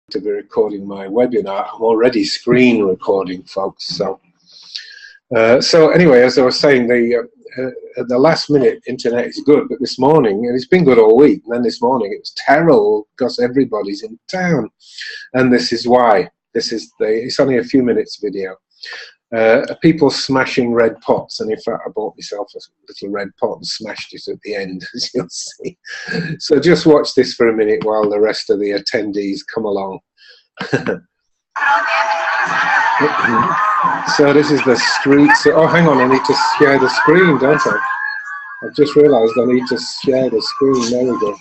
to be recording my webinar. I'm already screen recording, folks. So anyway, as I was saying, at the last minute, internet is good, but this morning, and it's been good all week, and then this morning it was terrible because everybody's in town, and this is why. It's only a few minutes video. People smashing red pots, and in fact I bought myself a little red pot and smashed it at the end, as you'll see. So just watch this for a minute while the rest of the attendees come along. So this is the street. Oh, hang on, I need to share the screen, don't I? I've just realised I need to share the screen. There we go.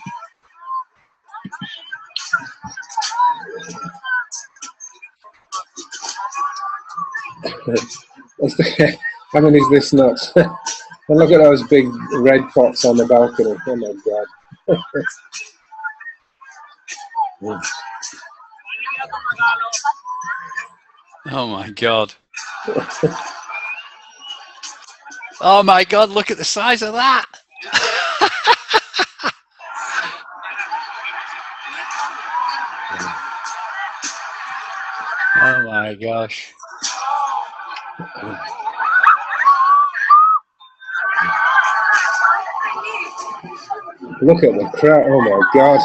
I mean, is this nuts? And look at those big red pots on the balcony. Oh my God. Oh my God. Oh my God, look at the size of that. Oh my gosh. Look at the crowd. Oh my God.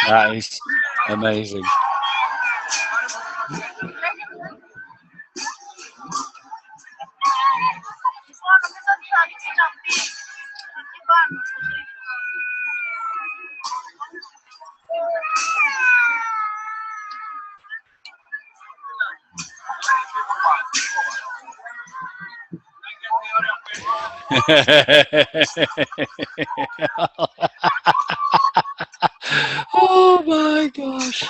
That is amazing. Oh my gosh.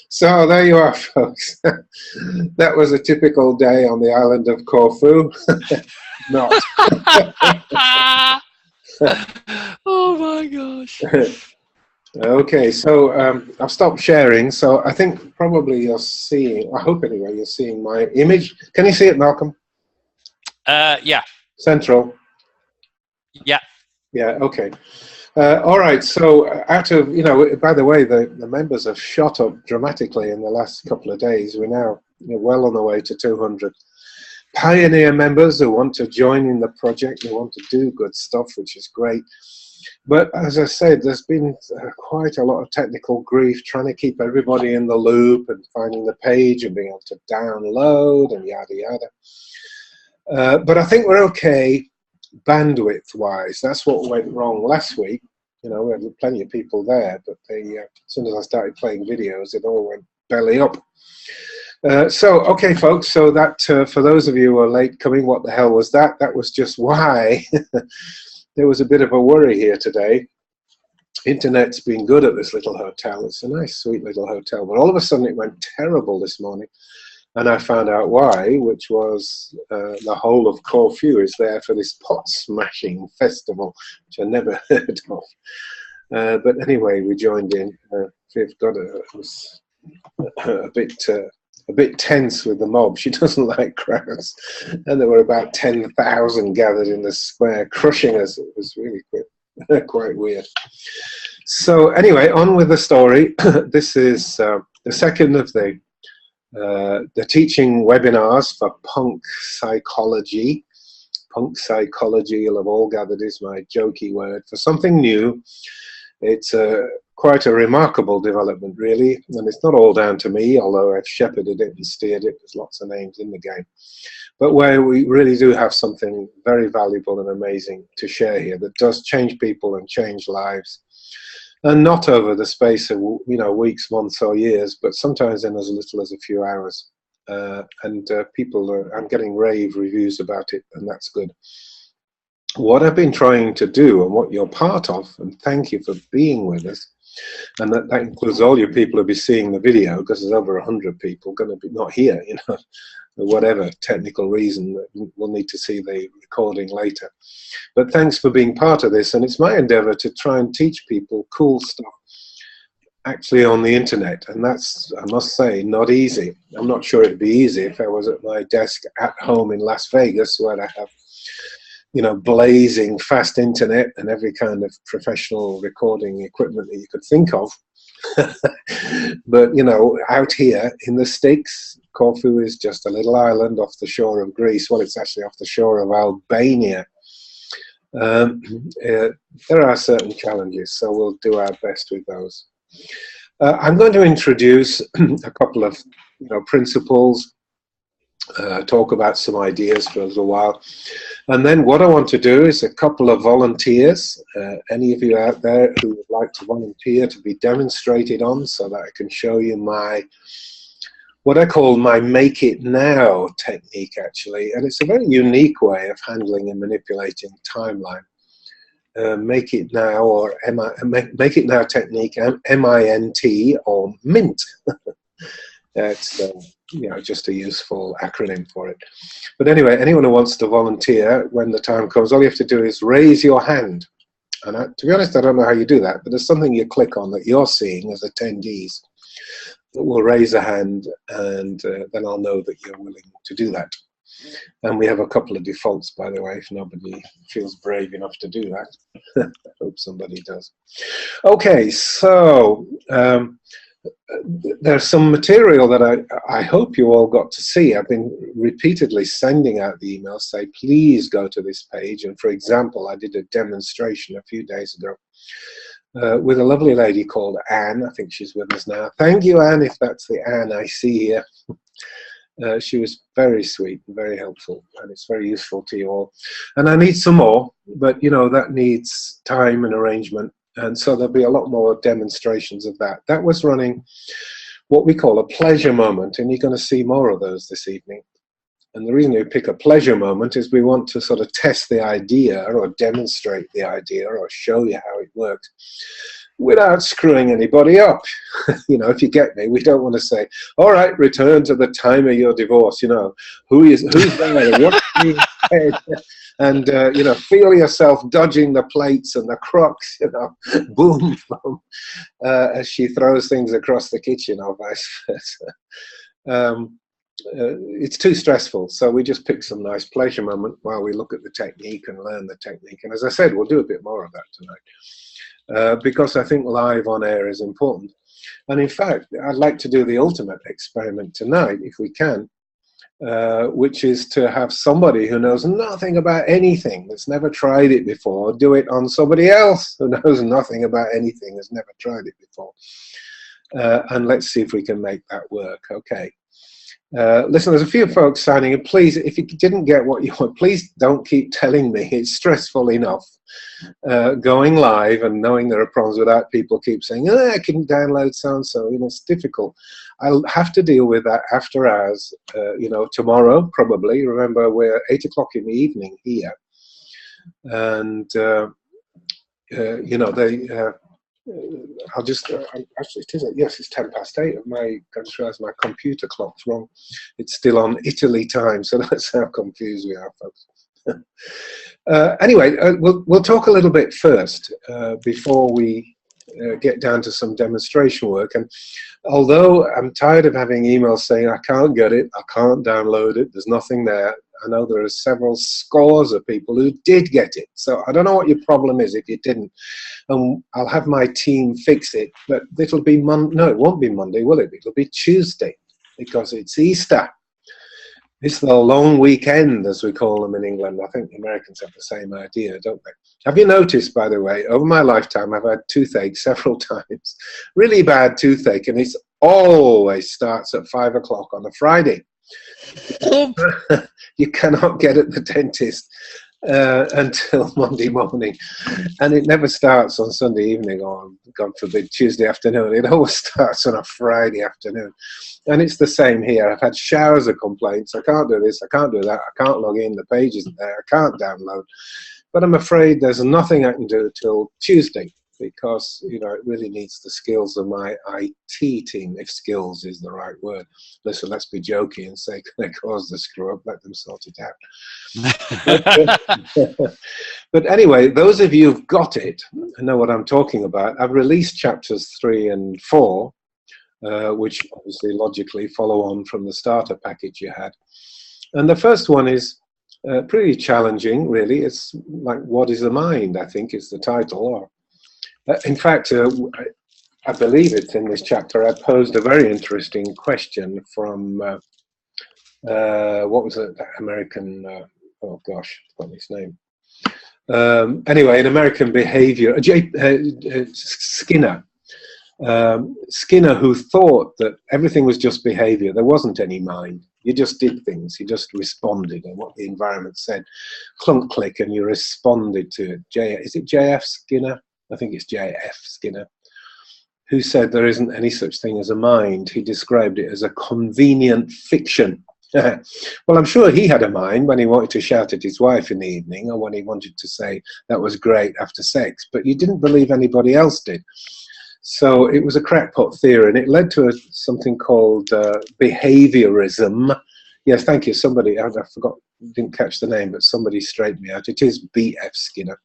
So there you are, folks. That was a typical day on the island of Corfu. Not. Oh my gosh. Okay, so I've stopped sharing, so I think probably you're seeing, I hope anyway, you're seeing my image. Can you see it, Malcolm? Yeah. Central? Yeah. Yeah, okay. All right, so out of, by the way, the members have shot up dramatically in the last couple of days. We're now well on the way to 200 pioneer members who want to join in the project, who want to do good stuff, which is great. But as I said, there's been quite a lot of technical grief trying to keep everybody in the loop and finding the page and being able to download and yada yada. But I think we're okay bandwidth-wise. That's what went wrong last week. We had plenty of people there, but as soon as I started playing videos, it all went belly up. Okay, folks, so that for those of you who are late coming, what the hell was that? That was just why there was a bit of a worry here today. Internet's been good at this little hotel. It's a nice, sweet little hotel, but all of a sudden it went terrible this morning. And I found out why, which was the whole of Corfu is there for this pot smashing festival, which I never heard of. But anyway, we joined in. Viv got was a bit tense with the mob. She doesn't like crowds. And there were about 10,000 gathered in the square, crushing us. It was really quite weird. So anyway, on with the story. This is the second of the teaching webinars for punk psychology. Punk psychology, you'll have all gathered, is my jokey word for something new. It's quite a remarkable development, really, and it's not all down to me, although I've shepherded it and steered it. There's lots of names in the game. But where we really do have something very valuable and amazing to share here that does change people and change lives. And not over the space of weeks, months or years, but sometimes in as little as a few hours. People I'm getting rave reviews about it, and that's good. What I've been trying to do, and what you're part of, and thank you for being with us, And that includes all your people who'll be seeing the video, because there's over 100 people going to be not here, you know, for whatever technical reason, we'll need to see the recording later. But thanks for being part of this, and it's my endeavor to try and teach people cool stuff actually on the internet, and that's, I must say, not easy. I'm not sure it'd be easy if I was at my desk at home in Las Vegas, where I have, you know, blazing fast internet and every kind of professional recording equipment that you could think of. But, you know, out here in the sticks, Corfu is just a little island off the shore of Greece. Well, it's actually off the shore of Albania. There are certain challenges, so we'll do our best with those. I'm going to introduce a couple of, you know, principles, talk about some ideas for a little while, and then what I want to do is a couple of volunteers. Any of you out there who would like to volunteer to be demonstrated on, so that I can show you my, what I call my make it now technique, actually, and it's a very unique way of handling and manipulating timeline. Make it now, or make it now technique, MINT, or MINT. It's you know, just a useful acronym for it. But anyway, anyone who wants to volunteer when the time comes, all you have to do is raise your hand. And to be honest, I don't know how you do that, but there's something you click on that you're seeing as attendees that will raise a hand, and then I'll know that you're willing to do that. And we have a couple of defaults, by the way, if nobody feels brave enough to do that. I hope somebody does. Okay, so there's some material that I hope you all got to see. I've been repeatedly sending out the emails, say, please go to this page. And for example, I did a demonstration a few days ago with a lovely lady called Anne. I think she's with us now. Thank you, Anne, if that's the Anne I see here. She was very sweet and very helpful, and it's very useful to you all. And I need some more, but you know, that needs time and arrangement, and so there'll be a lot more demonstrations of that. That was running what we call a pleasure moment, and you're going to see more of those this evening. And the reason we pick a pleasure moment is we want to sort of test the idea, or demonstrate the idea, or show you how it works, without screwing anybody up. You know, if you get me, we don't want to say, all right, return to the time of your divorce, you know, who's there, what's being said, and, you know, feel yourself dodging the plates and the crocs, you know, boom, boom, as she throws things across the kitchen, or vice versa. It's too stressful, so we just pick some nice pleasure moment while we look at the technique and learn the technique. And as I said, we'll do a bit more of that tonight. Because I think live on air is important. And in fact, I'd like to do the ultimate experiment tonight, if we can, which is to have somebody who knows nothing about anything, that's never tried it before, do it on somebody else who knows nothing about anything, has never tried it before. And let's see if we can make that work. Okay. Listen, there's a few folks signing in. Please, if you didn't get what you want, please don't keep telling me. It's stressful enough going live and knowing there are problems without people keep saying, oh, I couldn't download so-and-so. You know, it's difficult. I'll have to deal with that after hours, you know, tomorrow, probably. Remember, we're 8 o'clock in the evening here. And, you know, I'll just, actually, it is, yes, it's 8:10. I just realized my computer clock's wrong. It's still on Italy time, so that's how confused we are, folks. Anyway, we'll talk a little bit first before we get down to some demonstration work. And although I'm tired of having emails saying I can't get it, I can't download it, there's nothing there, I know there are several scores of people who did get it. So I don't know what your problem is if you didn't. I'll have my team fix it, but it'll be no, it won't be Monday, will it? It'll be Tuesday, because it's Easter. It's the long weekend, as we call them in England. I think the Americans have the same idea, don't they? Have you noticed, by the way, over my lifetime, I've had toothache several times. Really bad toothache, and it always starts at 5 o'clock on a Friday. You cannot get at the dentist until Monday morning, and it never starts on Sunday evening or, God forbid, Tuesday afternoon. It always starts on a Friday afternoon, and it's the same here. I've had showers of complaints. I can't do this, I can't do that, I can't log in, the page isn't there, I can't download. But I'm afraid there's nothing I can do till Tuesday. because, you know, it really needs the skills of my IT team, if skills is the right word. Listen, let's be jokey and say, can they cause the screw up? Let them sort it out. But anyway, those of you who've got it and know what I'm talking about, I've released chapters 3 and 4, which obviously logically follow on from the starter package you had. And the first one is pretty challenging, really. It's like, what is the mind, I think is the title. Or, in fact, I believe it's in this chapter. I posed a very interesting question from, what was it, American, oh gosh, I've forgotten his name. Anyway, an American behavior, Skinner. Skinner, who thought that everything was just behavior. There wasn't any mind. You just did things. You just responded and what the environment said. Clunk, click, and you responded to it. Is it J.F. Skinner? I think it's J.F. Skinner, who said there isn't any such thing as a mind. He described it as a convenient fiction. Well, I'm sure he had a mind when he wanted to shout at his wife in the evening, or when he wanted to say that was great after sex, but you didn't believe anybody else did. So it was a crackpot theory, and it led to something called behaviorism. Yes, thank you. Somebody, I forgot, didn't catch the name, but somebody straightened me out. It is B.F. Skinner.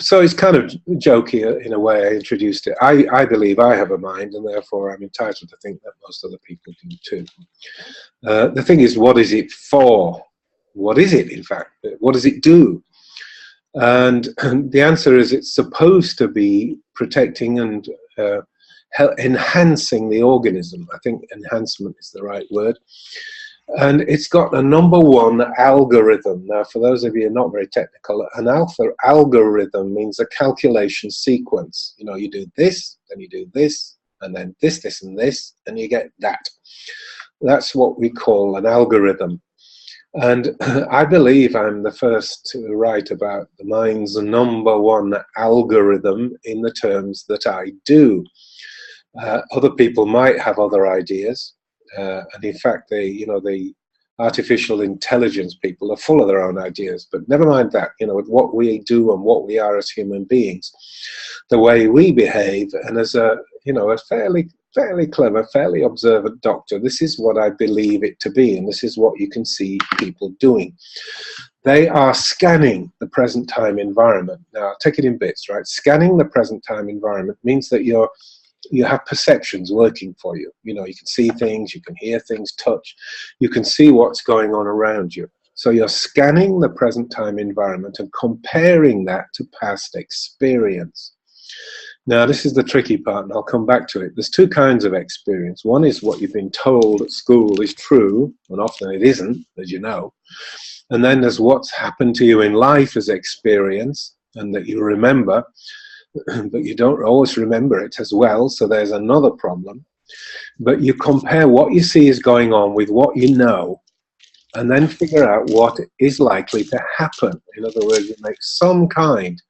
So it's kind of jokey in a way. I introduced it. I believe I have a mind, and therefore I'm entitled to think that most other people do too. The thing is, what is it for? What is it, in fact? What does it do? And the answer is it's supposed to be protecting and enhancing the organism. I think enhancement is the right word. And it's got a #1 algorithm. Now, for those of you not very technical, an algorithm means a calculation sequence. You know, you do this, then you do this, and then this, and this, and you get that. That's what we call an algorithm. And I believe I'm the first to write about the mind's #1 algorithm in the terms that I do. Other people might have other ideas. And in fact, the artificial intelligence people are full of their own ideas. But never mind that, you know, with what we do and what we are as human beings, the way we behave, and as a fairly clever, fairly observant doctor, this is what I believe it to be, and this is what you can see people doing. They are scanning the present time environment. Now, I'll take it in bits, right? Scanning the present time environment means that you have perceptions working for you. You know, you can see things, you can hear things, touch, you can see what's going on around you. So you're scanning the present time environment and comparing that to past experience. Now, this is the tricky part, and I'll come back to it. There's two kinds of experience. One is what you've been told at school is true, and often it isn't, as you know. And then there's what's happened to you in life as experience, and that you remember, but you don't always remember it as well, so there's another problem. But you compare what you see is going on with what you know, and then figure out what is likely to happen. In other words, you make some kind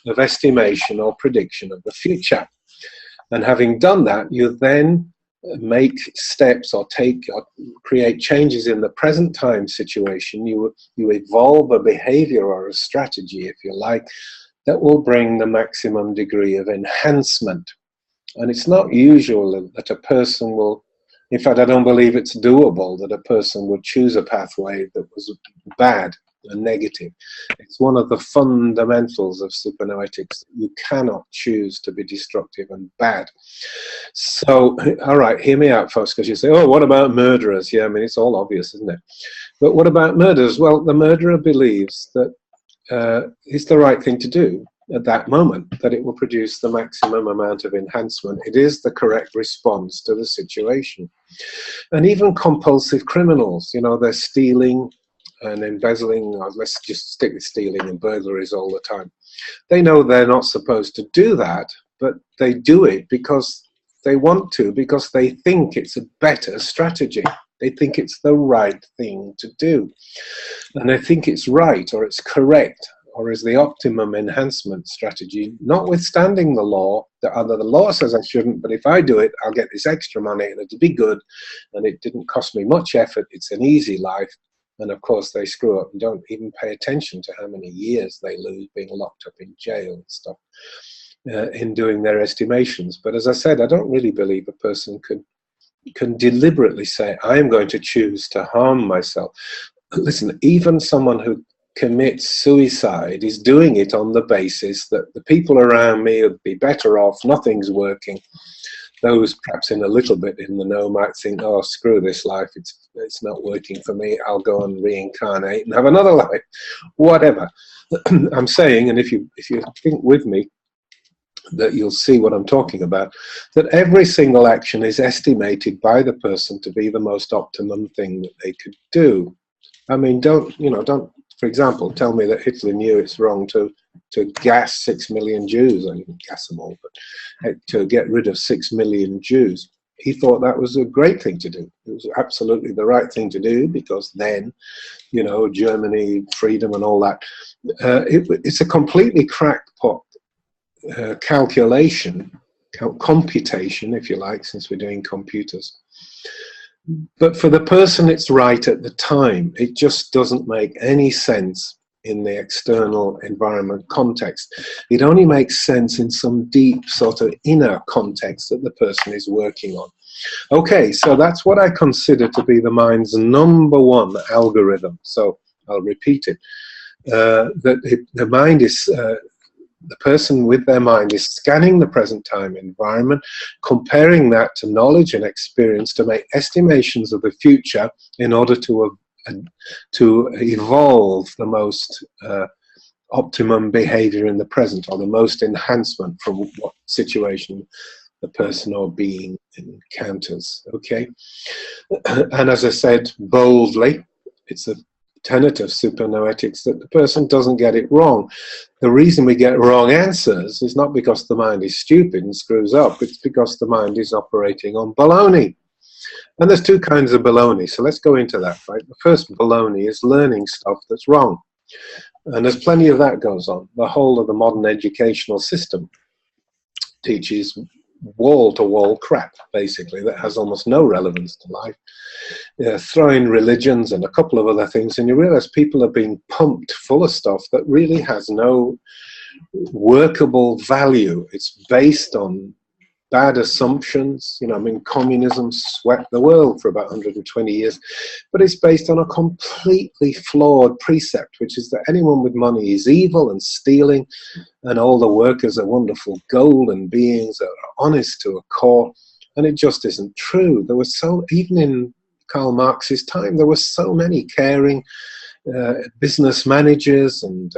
of estimation or prediction of the future. And having done that, you then make steps or create changes in the present time situation. You evolve a behavior or a strategy, if you like, that will bring the maximum degree of enhancement. And it's not usual that a person will, in fact, I don't believe it's doable that a person would choose a pathway that was bad and negative. It's one of the fundamentals of supernoetics. You cannot choose to be destructive and bad. So, all right, hear me out, folks, because you say, oh, what about murderers? Yeah, I mean, it's all obvious, isn't it? But what about murderers? Well, the murderer believes that it's the right thing to do at that moment, that it will produce the maximum amount of enhancement. It is the correct response to the situation. And even compulsive criminals, you know, they're stealing and embezzling, or let's just stick with stealing and burglaries all the time. They know they're not supposed to do that, but they do it because they want to, because they think it's a better strategy. They think it's the right thing to do. And they think it's right, or it's correct, or is the optimum enhancement strategy, notwithstanding the law. The law says I shouldn't, but if I do it, I'll get this extra money, and it'll be good, and it didn't cost me much effort. It's an easy life. And of course, they screw up and don't even pay attention to how many years they lose being locked up in jail and stuff in doing their estimations. But as I said, I don't really believe a person can deliberately say, I'm going to choose to harm myself. Listen, even someone who commits suicide is doing it on the basis that the people around me would be better off, nothing's working. Those perhaps in a little bit in the know might think, oh, screw this life, it's not working for me, I'll go and reincarnate and have another life, whatever. I'm saying, and if you think with me, that you'll see what I'm talking about, that every single action is estimated by the person to be the most optimum thing that they could do. I mean, don't, for example, tell me that Hitler knew it's wrong to gas 6 million Jews. I didn't gas them all, but to get rid of 6 million Jews. He thought that was a great thing to do. It was absolutely the right thing to do, because then, Germany, freedom and all that. It's a completely crackpot calculation, computation, if you like, since we're doing computers. But for the person, it's right at the time. It just doesn't make any sense in the external environment context. It only makes sense in some deep sort of inner context that the person is working on. Okay, so that's what I consider to be the mind's number one algorithm. So I'll repeat it. The mind is... the person with their mind is scanning the present time environment, comparing that to knowledge and experience to make estimations of the future in order to evolve the most optimum behavior in the present, or the most enhancement from what situation the person or being encounters. Okay? And as I said boldly, it's a tenet of supernoetics that the person doesn't get it wrong. The reason we get wrong answers is not because the mind is stupid and screws up, it's because the mind is operating on baloney. And there's two kinds of baloney, so let's go into that, right? The first baloney is learning stuff that's wrong. And there's plenty of that goes on. The whole of the modern educational system teaches wall-to-wall crap, basically, that has almost no relevance to life. Throw in religions and a couple of other things, and you realize people are being pumped full of stuff that really has no workable value. It's based on bad assumptions. Communism swept the world for about 120 years, but it's based on a completely flawed precept, which is that anyone with money is evil and stealing, and all the workers are wonderful golden beings that are honest to a core, and it just isn't true. There was even in Karl Marx's time, there were so many caring business managers and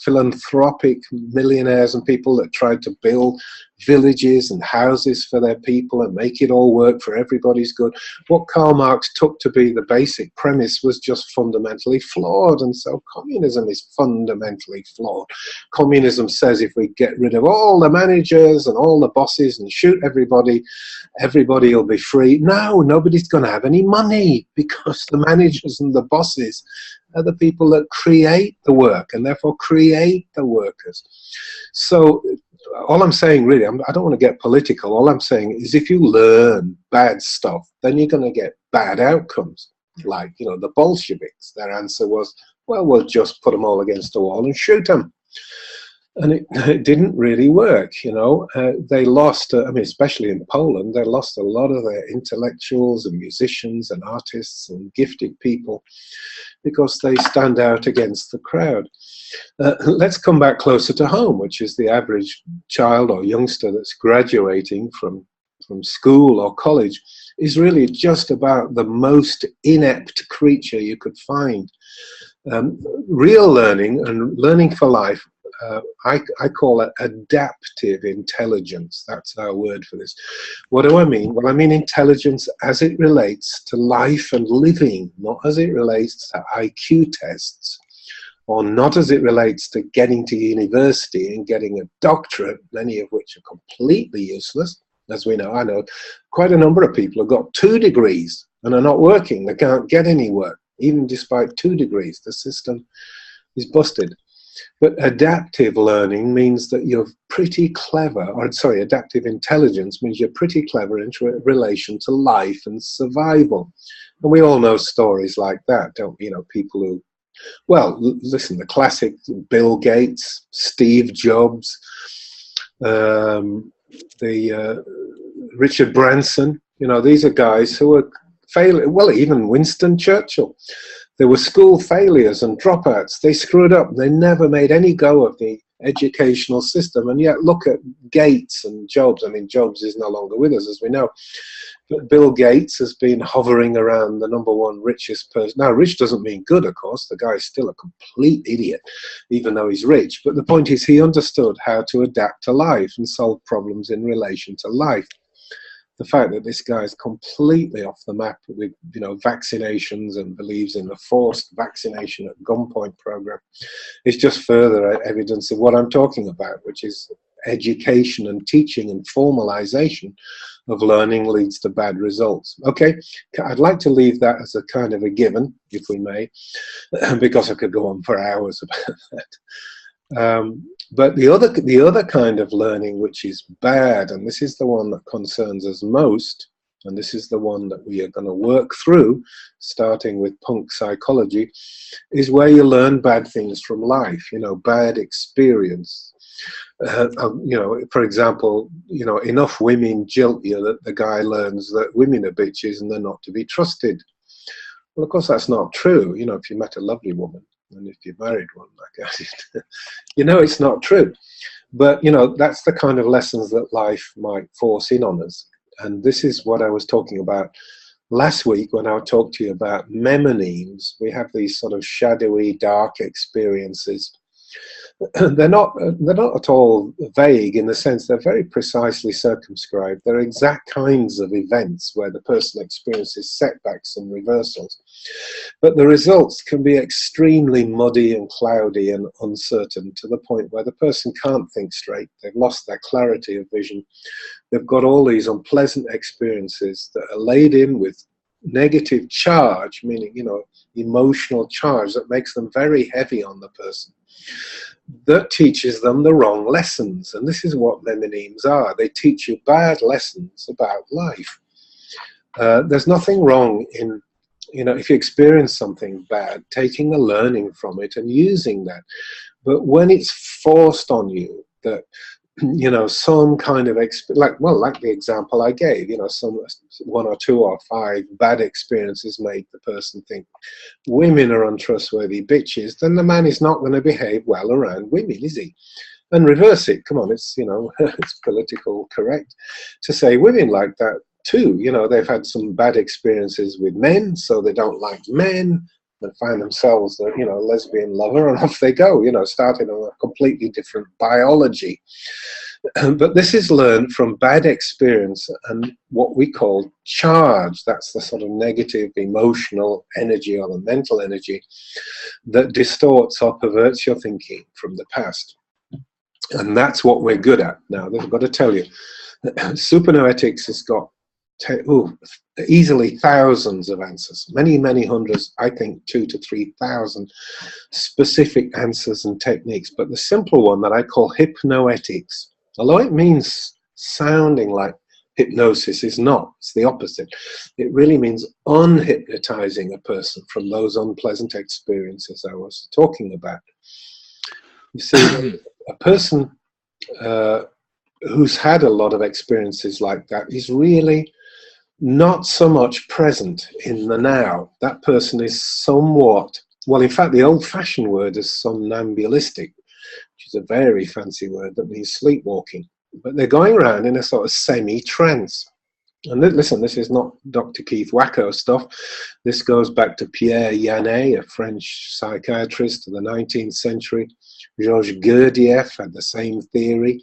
philanthropic millionaires and people that tried to build villages and houses for their people and make it all work for everybody's good. What Karl Marx took to be the basic premise was just fundamentally flawed, and so communism is fundamentally flawed. Communism says if we get rid of all the managers and all the bosses and shoot everybody, everybody will be free. No, nobody's going to have any money, because the managers and the bosses are the people that create the work and therefore create the workers. So all I'm saying, really, I don't want to get political. All I'm saying is if you learn bad stuff, then you're going to get bad outcomes. Like, the Bolsheviks, their answer was, well, we'll just put them all against the wall and shoot them. And it didn't really work, They lost, especially in Poland, they lost a lot of their intellectuals and musicians and artists and gifted people because they stand out against the crowd. Let's come back closer to home, which is the average child or youngster that's graduating from school or college is really just about the most inept creature you could find. Real learning and learning for life, I call it adaptive intelligence. That's our word for this. What do I mean? Well, I mean intelligence as it relates to life and living, not as it relates to IQ tests, or not as it relates to getting to university and getting a doctorate, many of which are completely useless. As we know, I know quite a number of people have got 2 degrees and are not working. They can't get any work, even despite 2 degrees. The system is busted. But adaptive learning means that you're pretty clever, adaptive intelligence means you're pretty clever in relation to life and survival. And we all know stories like that, don't we? You know, people who, well, listen, the classic Bill Gates, Steve Jobs, Richard Branson, you know, these are guys who are failing. Well, even Winston Churchill. They were school failures and dropouts. They screwed up. They never made any go of the educational system. And yet look at Gates and Jobs. I mean, Jobs is no longer with us, as we know. But Bill Gates has been hovering around the #1 richest person. Now, rich doesn't mean good, of course. The guy's still a complete idiot, even though he's rich. But the point is, he understood how to adapt to life and solve problems in relation to life. The fact that this guy is completely off the map with, you know, vaccinations and believes in a forced vaccination at gunpoint program is just further evidence of what I'm talking about, which is education and teaching and formalization of learning leads to bad results. Okay, I'd like to leave that as a kind of a given, if we may, because I could go on for hours about that. But the other kind of learning which is bad, and this is the one that concerns us most, and this is the one that we are going to work through, starting with punk psychology, is where you learn bad things from life, you know, bad experience. You know, for example, you know, enough women jilt you that the guy learns that women are bitches and they're not to be trusted. Well, of course, that's not true. You know, if you met a lovely woman, and if you married one, like I did, you know it's not true. But, you know, that's the kind of lessons that life might force in on us. And this is what I was talking about last week when I talked to you about mnemonics. We have these sort of shadowy, dark experiences. They're not at all vague in the sense they're very precisely circumscribed. They're exact kinds of events where the person experiences setbacks and reversals. But the results can be extremely muddy and cloudy and uncertain to the point where the person can't think straight. They've lost their clarity of vision. They've got all these unpleasant experiences that are laid in with negative charge, meaning, you know, emotional charge that makes them very heavy on the person, that teaches them the wrong lessons. And this is what mnemonics are. They teach you bad lessons about life. There's nothing wrong in, you know, if you experience something bad, taking a learning from it and using that. But when it's forced on you that, you know, some kind of, like the example I gave, you know, some 1 or 2 or 5 bad experiences make the person think women are untrustworthy bitches, then the man is not going to behave well around women, is he? And reverse it. Come on, it's, you know, it's political correct to say women like that too. You know, they've had some bad experiences with men, so they don't like men. And find themselves, you know, a lesbian lover, and off they go, you know, starting on a completely different biology. But this is learned from bad experience and what we call charge. That's the sort of negative emotional energy or the mental energy that distorts or perverts your thinking from the past. And that's what we're good at. Now, I've got to tell you, Hypno-Ethics has got easily thousands of answers, many hundreds, I think 2,000 to 3,000 specific answers and techniques. But the simple one that I call Hypno-Ethics, although it means sounding like hypnosis, is not. It's the opposite. It really means unhypnotizing a person from those unpleasant experiences I was talking about. You see, a person who's had a lot of experiences like that is really not so much present in the now. That person is somewhat, well, in fact, the old-fashioned word is somnambulistic, which is a very fancy word that means sleepwalking. But they're going around in a sort of semi-trance. And listen, this is not Dr. Keith Wacko stuff. This goes back to Pierre Janet, a French psychiatrist of the 19th century. Georges Gurdjieff had the same theory.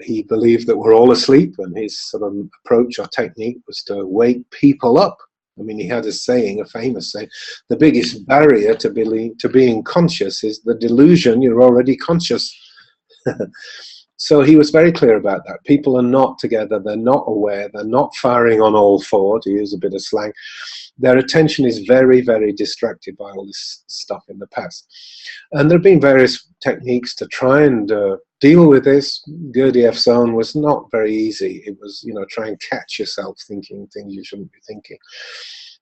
He believed that we're all asleep, and his sort of approach or technique was to wake people up. I mean, he had a saying, a famous saying, the biggest barrier to being conscious is the delusion you're already conscious. So he was very clear about that. People are not together, they're not aware, they're not firing on all four, to use a bit of slang. Their attention is very, very distracted by all this stuff in the past. And there have been various techniques to try and deal with this. Gurdjieff's own was not very easy. It was, you know, try and catch yourself thinking things you shouldn't be thinking.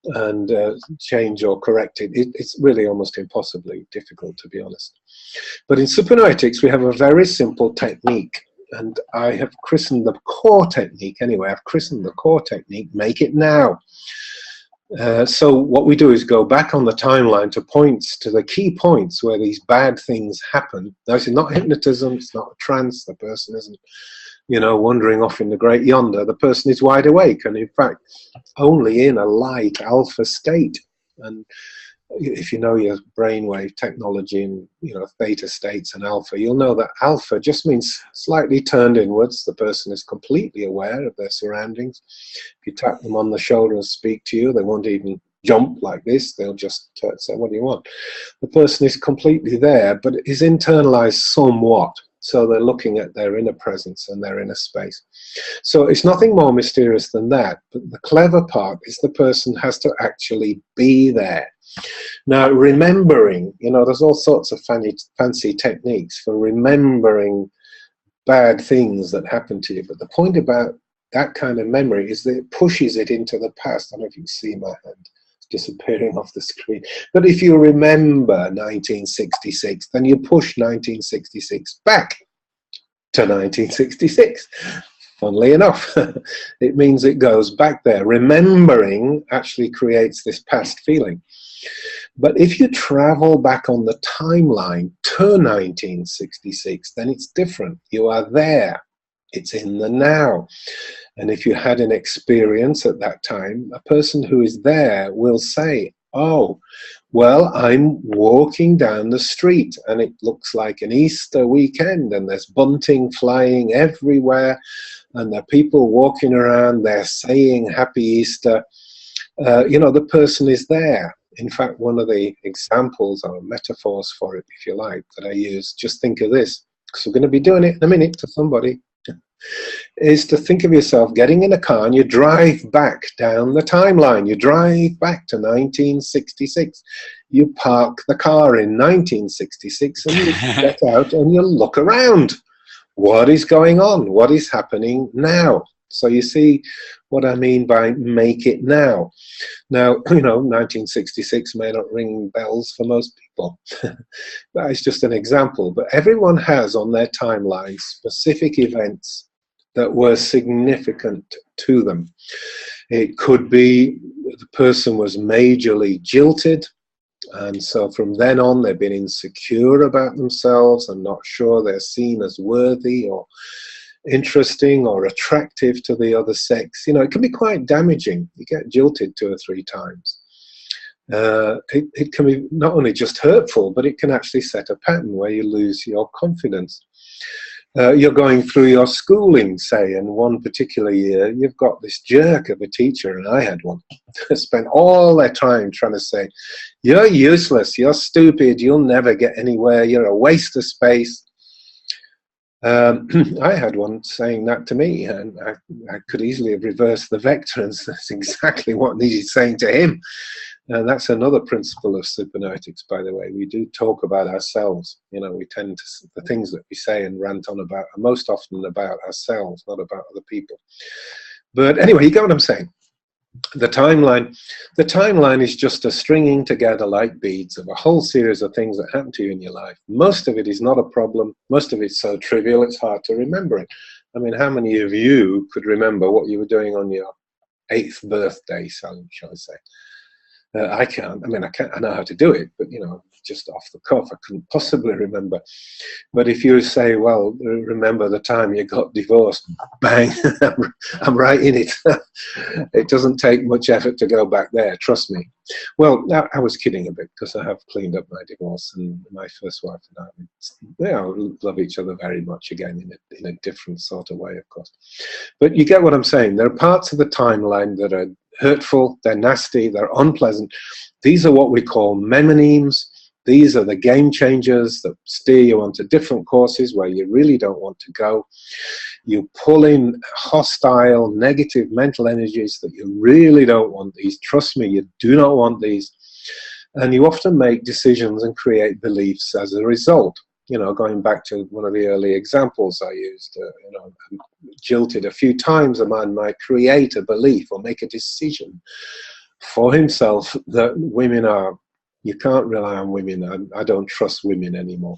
and change or correct it. It's really almost impossibly difficult, to be honest. But in Supernoetics, we have a very simple technique, and I have christened the core technique, anyway, I've christened the core technique, make it now. So what we do is go back on the timeline to points, to the key points where these bad things happen. Now, it's not hypnotism, it's not a trance, the person isn't, you know, wandering off in the great yonder. The person is wide awake, and in fact, only in a light alpha state. And if you know your brainwave technology and, you know, theta states and alpha, you'll know that alpha just means slightly turned inwards. The person is completely aware of their surroundings. If you tap them on the shoulder and speak to you, they won't even jump like this. They'll just say, what do you want? The person is completely there, but is internalized somewhat. So they're looking at their inner presence and their inner space. So it's nothing more mysterious than that. But the clever part is the person has to actually be there. Now, remembering, you know, there's all sorts of fancy techniques for remembering bad things that happen to you. But the point about that kind of memory is that it pushes it into the past. I don't know if you can see my hand disappearing off the screen. But if you remember 1966, then you push 1966 back to 1966. Funnily enough, it means it goes back there. Remembering actually creates this past feeling. But if you travel back on the timeline to 1966, then it's different. You are there. It's in the now. And if you had an experience at that time, a person who is there will say, oh, well, I'm walking down the street and it looks like an Easter weekend and there's bunting flying everywhere and there are people walking around, they're saying Happy Easter. You know, the person is there. In fact, one of the examples or metaphors for it, if you like, that I use, just think of this, because we're going to be doing it in a minute to somebody, is to think of yourself getting in a car and you drive back down the timeline. You drive back to 1966. You park the car in 1966 and you get out and you look around. What is going on? What is happening now? So you see what I mean by make it now. Now, you know, 1966 may not ring bells for most people. That is just an example. But everyone has on their timeline specific events that were significant to them. It could be the person was majorly jilted, and so from then on they've been insecure about themselves and not sure they're seen as worthy or interesting or attractive to the other sex. You know, it can be quite damaging. You get jilted 2 or 3 times. It can be not only just hurtful, but it can actually set a pattern where you lose your confidence. You're going through your schooling, say, and one particular year, you've got this jerk of a teacher, and I had one, spent all their time trying to say, you're useless, you're stupid, you'll never get anywhere, you're a waste of space. I had one saying that to me, and I could easily have reversed the vector, and that's exactly what he's saying to him. And that's another principle of Supernoetics, by the way. We do talk about ourselves. You know, we tend to, the things that we say and rant on about are most often about ourselves, not about other people. But anyway, you get what I'm saying. The timeline is just a stringing together like beads of a whole series of things that happen to you in your life. Most of it is not a problem. Most of it's so trivial, it's hard to remember it. I mean, how many of you could remember what you were doing on your 8th birthday, shall I say? I can't. I mean, I know how to do it, but, you know, just off the cuff, I couldn't possibly remember. But if you say, well, remember the time you got divorced, bang, I'm right in it. It doesn't take much effort to go back there, trust me. Well, I was kidding a bit, because I have cleaned up my divorce, and my first wife and I, love each other very much again in a different sort of way, of course. But you get what I'm saying. There are parts of the timeline that are hurtful, they're nasty, they're unpleasant. These are what we call mnemonimes. These are the game changers that steer you onto different courses where you really don't want to go. You pull in hostile, negative mental energies that you really don't want these. Trust me, you do not want these. And you often make decisions and create beliefs as a result. You know, going back to one of the early examples I used, you know, jilted a few times, a man might create a belief or make a decision for himself that women are, you can't rely on women, I don't trust women anymore.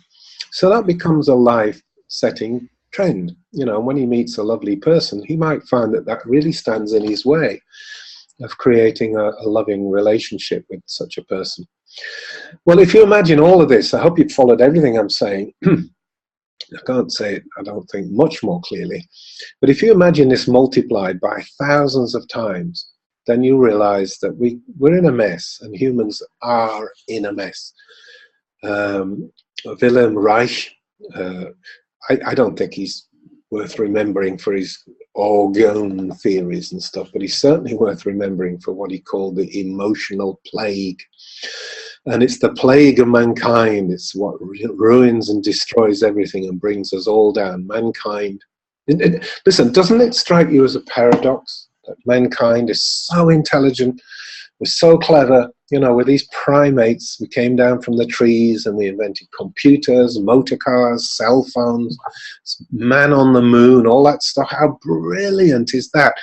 So that becomes a life-setting trend. You know, when he meets a lovely person, he might find that that really stands in his way of creating a loving relationship with such a person. Well, if you imagine all of this, I hope you've followed everything I'm saying. I can't say it, I don't think, much more clearly. But if you imagine this multiplied by thousands of times, then you realize that we're in a mess, and humans are in a mess. Wilhelm Reich, I don't think he's worth remembering for his orgone theories and stuff, but he's certainly worth remembering for what he called the emotional plague. And it's the plague of mankind. It's what ruins and destroys everything and brings us all down. Mankind. Listen, doesn't it strike you as a paradox that mankind is so intelligent, we're so clever, you know, with these primates, we came down from the trees and we invented computers, motor cars, cell phones, man on the moon, all that stuff. How brilliant is that?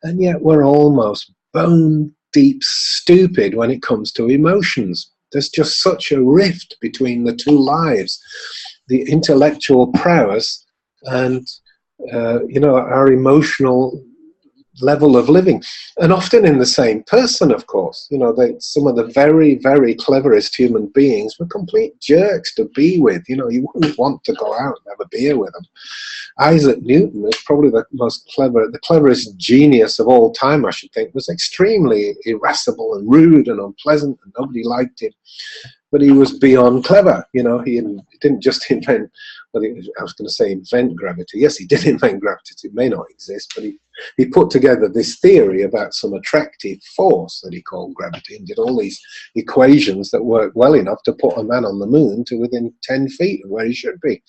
And yet we're almost bone deep stupid when it comes to emotions. There's just such a rift between the two lives, the intellectual prowess and, you know, our emotional level of living, and often in the same person, of course. You know, some of the very, very cleverest human beings were complete jerks to be with. You know, you wouldn't want to go out and have a beer with them. Isaac Newton is probably the cleverest genius of all time, I should think, was extremely irascible and rude and unpleasant, and nobody liked him. But he was beyond clever. You know, he didn't just invent, well, I was going to say invent gravity. Yes, he did invent gravity. It may not exist, but he put together this theory about some attractive force that he called gravity, and did all these equations that worked well enough to put a man on the moon to within 10 feet of where he should be.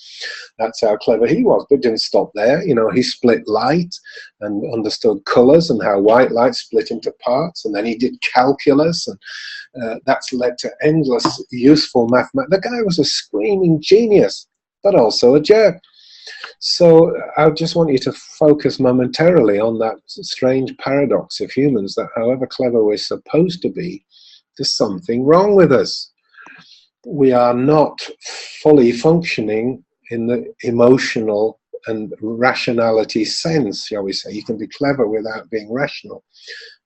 That's how clever he was. But didn't stop there. You know, he split light and understood colors and how white light split into parts, and then he did calculus, and that's led to endless useful mathematics. The guy was a screaming genius, but also a jerk. So I just want you to focus momentarily on that strange paradox of humans, that however clever we're supposed to be, there's something wrong with us. We are not fully functioning in the emotional and rationality sense, shall we say. You can be clever without being rational.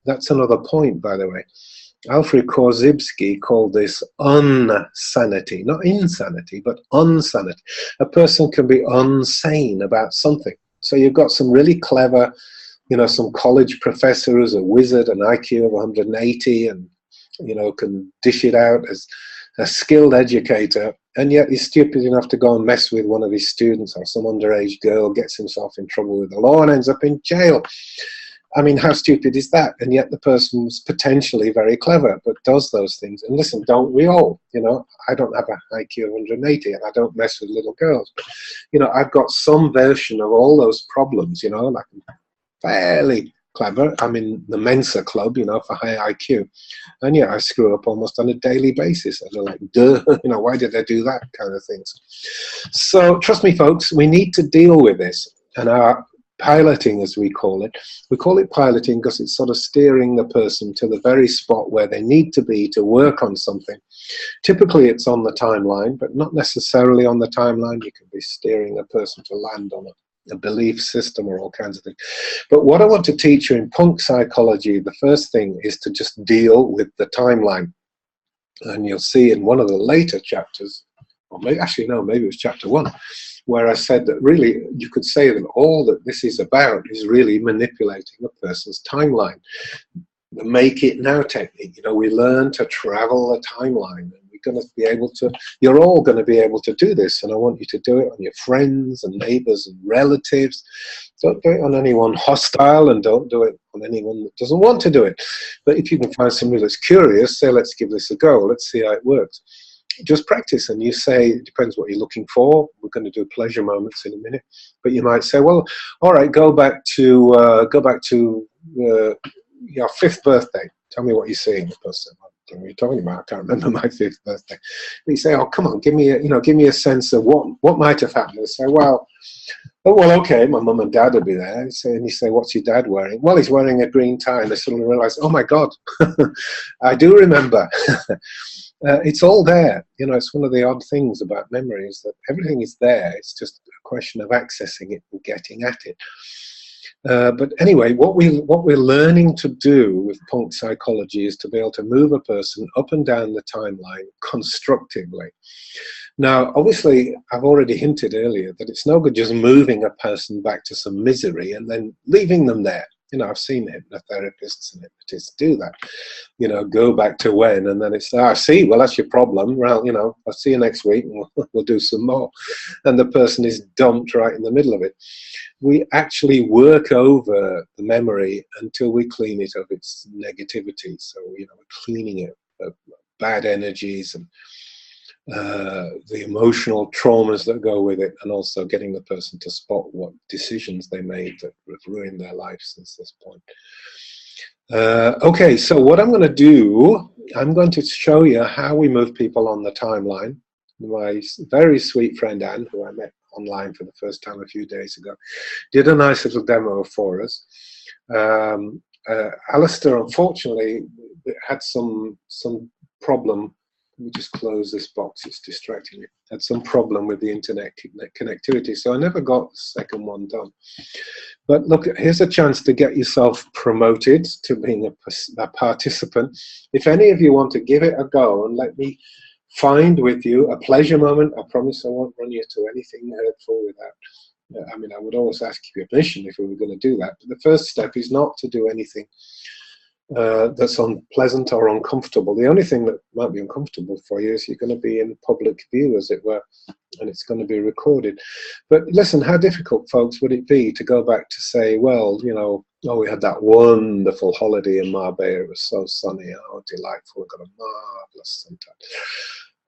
That's another point, by the way. Alfred Korzybski called this unsanity, not insanity, but unsanity. A person can be unsane about something. So you've got some really clever, you know, some college professor who's a wizard, an IQ of 180, and, you know, can dish it out as a skilled educator, and yet he's stupid enough to go and mess with one of his students, or some underage girl, gets himself in trouble with the law and ends up in jail. I mean, how stupid is that? And yet the person's potentially very clever, but does those things. And listen, don't we all? You know, I don't have an IQ of 180, and I don't mess with little girls. But, you know, I've got some version of all those problems, you know, like I'm fairly clever. I'm in the Mensa club, you know, for high IQ. And yet I screw up almost on a daily basis. And they're like, duh, you know, why did I do that kind of things? So trust me, folks, we need to deal with this. And our piloting, as we call it piloting because it's sort of steering the person to the very spot where they need to be to work on something. Typically it's on the timeline, but not necessarily on the timeline. You can be steering a person to land on a belief system or all kinds of things. But what I want to teach you in punk psychology, the first thing is to just deal with the timeline. And you'll see in one of the later chapters, or maybe, actually no, maybe it was chapter 1, where I said that really you could say that all that this is about is really manipulating a person's timeline. The make it now technique, you know, we learn to travel the timeline, and we're going to be able to, you're all going to be able to do this, and I want you to do it on your friends and neighbors and relatives. Don't do it on anyone hostile, and don't do it on anyone that doesn't want to do it. But if you can find somebody that's curious, say, let's give this a go, let's see how it works. Just practice, and you say, it depends what you're looking for. We're going to do pleasure moments in a minute, but you might say, well, all right, go back to your 5th birthday. Tell me what you're seeing. The person, what are you talking about? I can't remember my 5th birthday. And you say, oh, come on, give me a sense of what might have happened. They say, well, Oh, well, okay, my mum and dad would be there. And you say, what's your dad wearing? Well, he's wearing a green tie. And they suddenly realize, oh, my God, I do remember. It's all there. You know, it's one of the odd things about memory is that everything is there. It's just a question of accessing it and getting at it. But anyway, what we're learning to do with punk psychology is to be able to move a person up and down the timeline constructively. Now, obviously, I've already hinted earlier that it's no good just moving a person back to some misery and then leaving them there. You know, I've seen hypnotherapists and hypnotists do that. You know, go back to when, and then it's, I see, well, that's your problem. Well, you know, I'll see you next week and we'll do some more. And the person is dumped right in the middle of it. We actually work over the memory until we clean it of its negativity. So, you know, we're cleaning it of bad energies and the emotional traumas that go with it, and also getting the person to spot what decisions they made that have ruined their life since this point. Okay, so what I'm going to do, I'm going to show you how we move people on the timeline. My very sweet friend Anne, who I met online for the first time a few days ago, did a nice little demo for us. Alistair, unfortunately, had some problem. Let me just close this box, it's distracting me. Had some problem with the internet connectivity, so I never got the second one done. But look, here's a chance to get yourself promoted to being a participant. If any of you want to give it a go and let me find with you a pleasure moment, I promise I won't run you to anything hurtful with that. I mean, I would always ask you permission if we were going to do that. But the first step is not to do anything that's unpleasant or uncomfortable. The only thing that might be uncomfortable for you is you're going to be in public view, as it were, and it's going to be recorded. But listen, how difficult, folks, would it be to go back to say, well, you know, oh, we had that wonderful holiday in Marbella. It was so sunny. Oh, delightful. We got a marvelous sunset.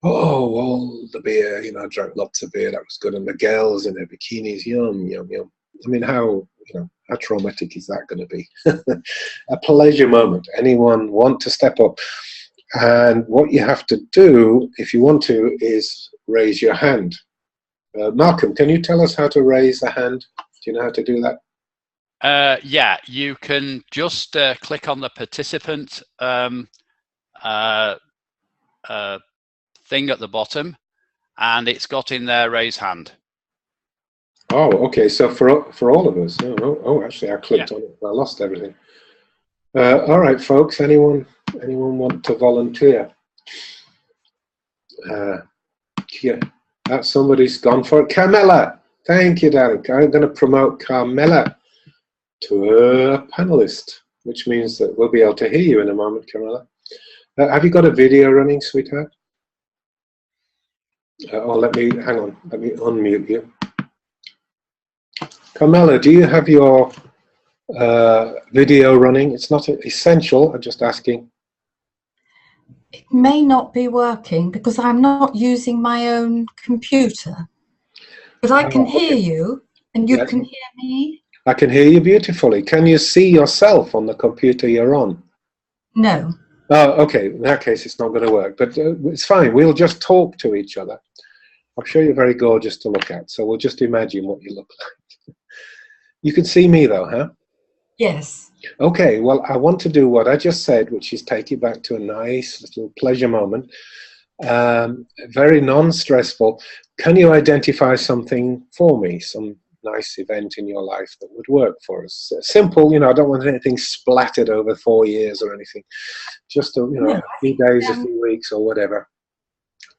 Oh, all the beer, you know, I drank lots of beer. That was good. And the girls in their bikinis, yum, yum, yum. I mean, how traumatic is that going to be? A pleasure moment. Anyone want to step up? And what you have to do, if you want to, is raise your hand. Malcolm, can you tell us how to raise a hand? Do you know how to do that? Yeah, you can just click on the participant thing at the bottom, and it's got in there raise hand. Oh, okay. So for all of us. Oh, actually, I clicked on it. I lost everything. All right, folks. Anyone want to volunteer? Yeah, somebody's gone for it. Carmela, thank you, darling. I'm going to promote Carmela to a panelist, which means that we'll be able to hear you in a moment, Carmela. Have you got a video running, sweetheart? Let me unmute you. Carmela, do you have your video running? It's not essential, I'm just asking. It may not be working because I'm not using my own computer. But I can hear you, and you can hear me. I can hear you beautifully. Can you see yourself on the computer you're on? No. Oh, okay. In that case, it's not going to work. But it's fine. We'll just talk to each other. I'm sure you're very gorgeous to look at, so we'll just imagine what you look like. You can see me, though, huh? Yes. Okay, well, I want to do what I just said, which is take you back to a nice little pleasure moment. Very non-stressful. Can you identify something for me, some nice event in your life that would work for us? Simple, I don't want anything splattered over 4 years or anything. Just, a few days, a few weeks or whatever.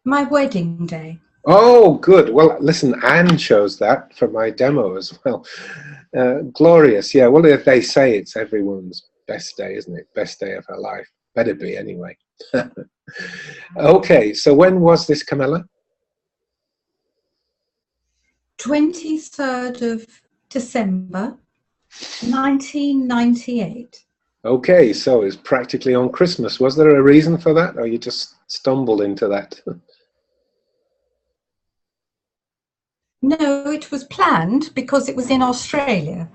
My wedding day. Oh, good. Well, listen, Anne chose that for my demo as well. Glorious. Yeah, well, if they say it's everyone's best day, isn't it? Best day of her life. Better be anyway. Okay, so when was this, Camilla? 23rd of December, 1998. Okay, so it's practically on Christmas. Was there a reason for that, or you just stumbled into that? No, it was planned because it was in Australia.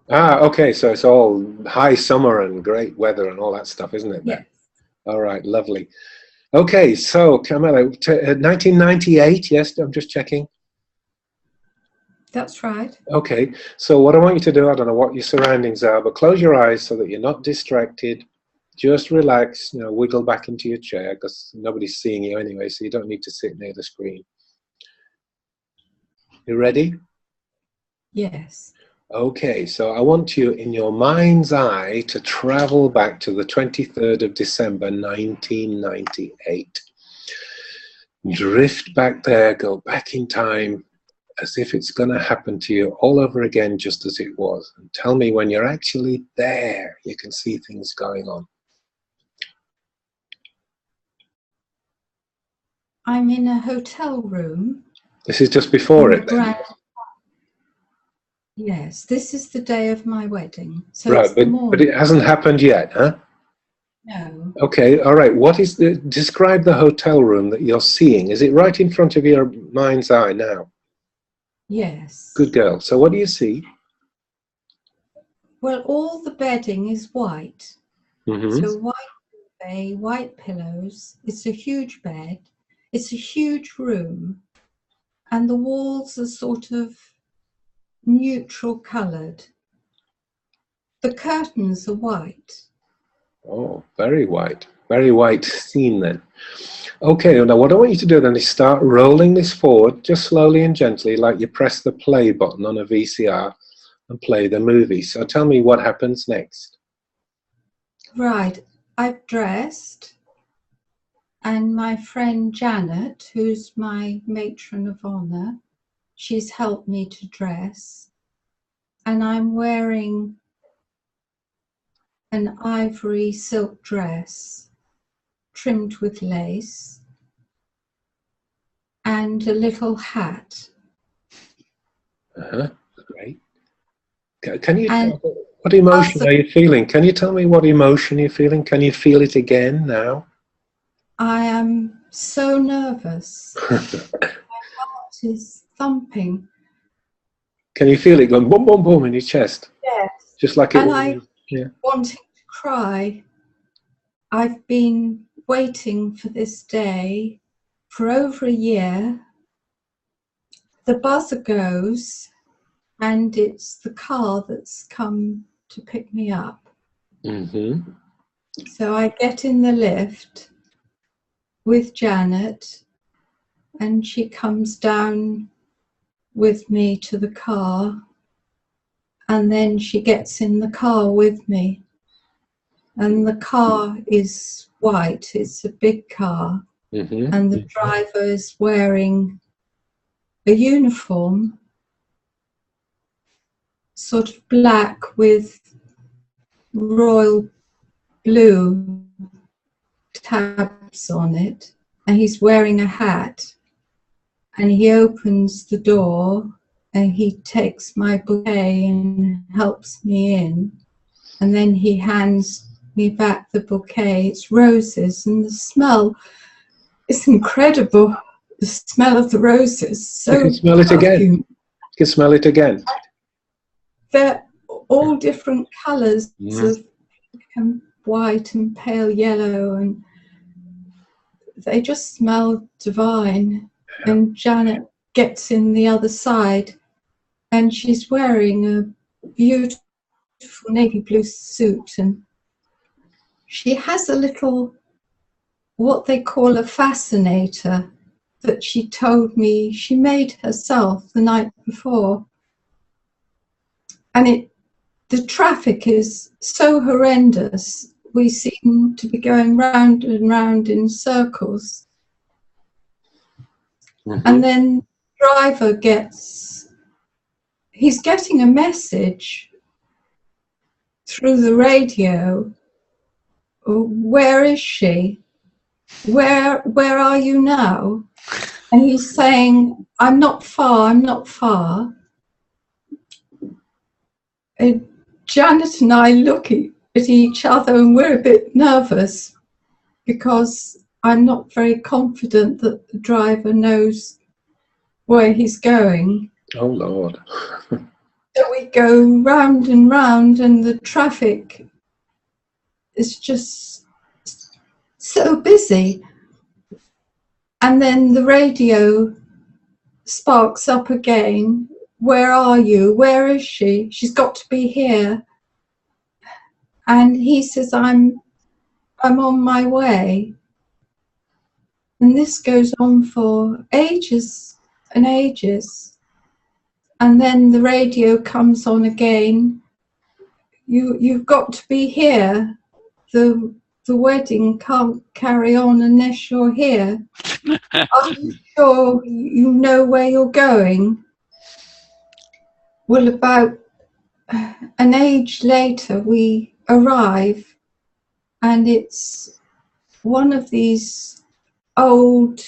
Ah, okay, so it's all high summer and great weather and all that stuff, isn't it? Yes. All right, lovely. Okay, so Camilla, 1998, yes, I'm just checking. That's right. Okay, so what I want you to do, I don't know what your surroundings are, but close your eyes so that you're not distracted. Just relax, wiggle back into your chair because nobody's seeing you anyway, so you don't need to sit near the screen. You ready? Yes. Okay, so I want you in your mind's eye to travel back to the 23rd of December 1998. Drift back there, go back in time as if it's going to happen to you all over again just as it was. And tell me when you're actually there, you can see things going on. I'm in a hotel room. This is just before it then? Yes, this is the day of my wedding. So right, but it hasn't happened yet, huh? No. Okay, all right. Describe the hotel room that you're seeing. Is it right in front of your mind's eye now? Yes. Good girl. So what do you see? Well, all the bedding is white. Mm-hmm. So white duvet, white pillows. It's a huge bed. It's a huge room. And the walls are sort of neutral coloured. The curtains are white. Oh, very white. Very white scene then. Okay, now what I want you to do then is start rolling this forward, just slowly and gently, like you press the play button on a VCR and play the movie. So tell me what happens next. Right, I've dressed, and my friend Janet, who's my matron of honour, she's helped me to dress, and I'm wearing an ivory silk dress trimmed with lace and a little hat. Great. Can you what emotion are you feeling? Can you tell me what emotion you're feeling? Can you feel it again now? I am so nervous. My heart is thumping. Can you feel it going boom, boom, boom in your chest? Yes. Just like it and was. I'm wanting to cry. I've been waiting for this day for over a year. The buzzer goes, and it's the car that's come to pick me up. Mm-hmm. So I get in the lift with Janet, and she comes down with me to the car, and then she gets in the car with me. And the car is white, it's a big car, Mm-hmm. and the driver is wearing a uniform, sort of black with royal blue tabs on it, and he's wearing a hat, and he opens the door and he takes my bouquet and helps me in, and then he hands me back the bouquet. It's roses, and the smell is incredible. The smell of the roses. So you can smell it again. You can smell it again. They're all different colours of white and pale yellow, and they just smell divine. And Janet gets in the other side, and she's wearing a beautiful navy blue suit, and she has a little, what they call a fascinator, that she told me she made herself the night before. And the traffic is so horrendous, we seem to be going round and round in circles. Mm-hmm. And then the driver he's getting a message through the radio. Where is she? Where are you now? And he's saying, I'm not far, I'm not far. And Janet and I look at each other, and we're a bit nervous because I'm not very confident that the driver knows where he's going. Oh, Lord. So we go round and round, and the traffic is just so busy. And then the radio sparks up again where are you? Where is she? She's got to be here. And he says, I'm on my way. And this goes on for ages and ages. And then the radio comes on again. You've got to be here. The wedding can't carry on unless you're here. Are you sure you know where you're going? Well, about an age later, we arrive, and it's one of these old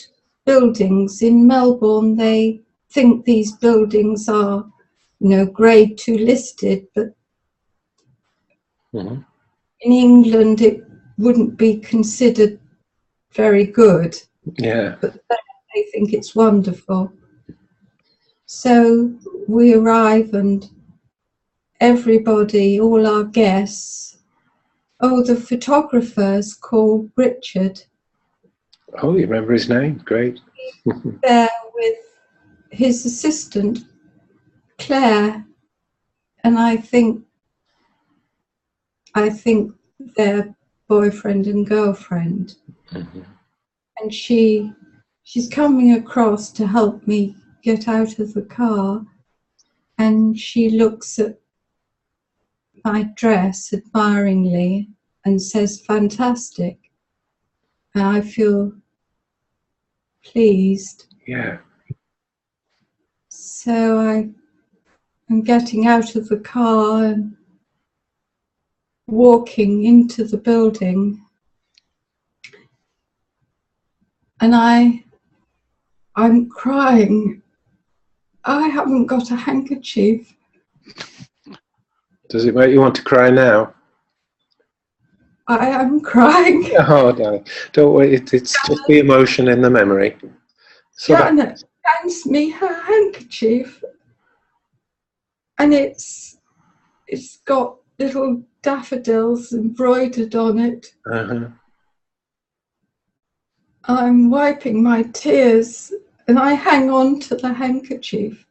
buildings in Melbourne. They think these buildings are, grade 2 listed, but Mm-hmm. in England it wouldn't be considered very good. Yeah. But they think it's wonderful. So we arrive, and everybody, all our guests, the photographer's called Richard. Oh, you remember his name? Great. There with his assistant, Claire, and I think they're boyfriend and girlfriend. Mm-hmm. And she's coming across to help me get out of the car, and she looks at my dress admiringly and says, "Fantastic." And I feel pleased. Yeah. So I'm getting out of the car and walking into the building, and I'm crying. I haven't got a handkerchief. Does it make you want to cry now? I am crying. Oh, darling. Don't worry, it's just the emotion in the memory. So Janet hands me her handkerchief, and it's got little daffodils embroidered on it. Uh-huh. I'm wiping my tears, and I hang on to the handkerchief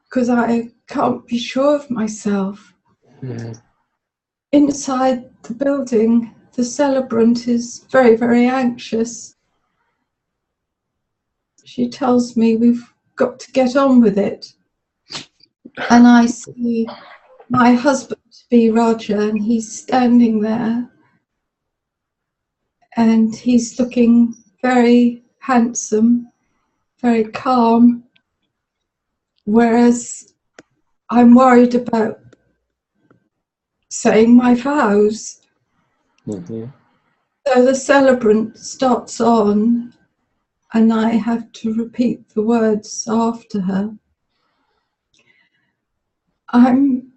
because I can't be sure of myself. Mm-hmm. Inside the building, the celebrant is very, very anxious. She tells me we've got to get on with it. And I see my husband, be Roger, and he's standing there, and he's looking very handsome, very calm, whereas I'm worried about saying my vows. Mm-hmm. So the celebrant starts on, and I have to repeat the words after her. I'm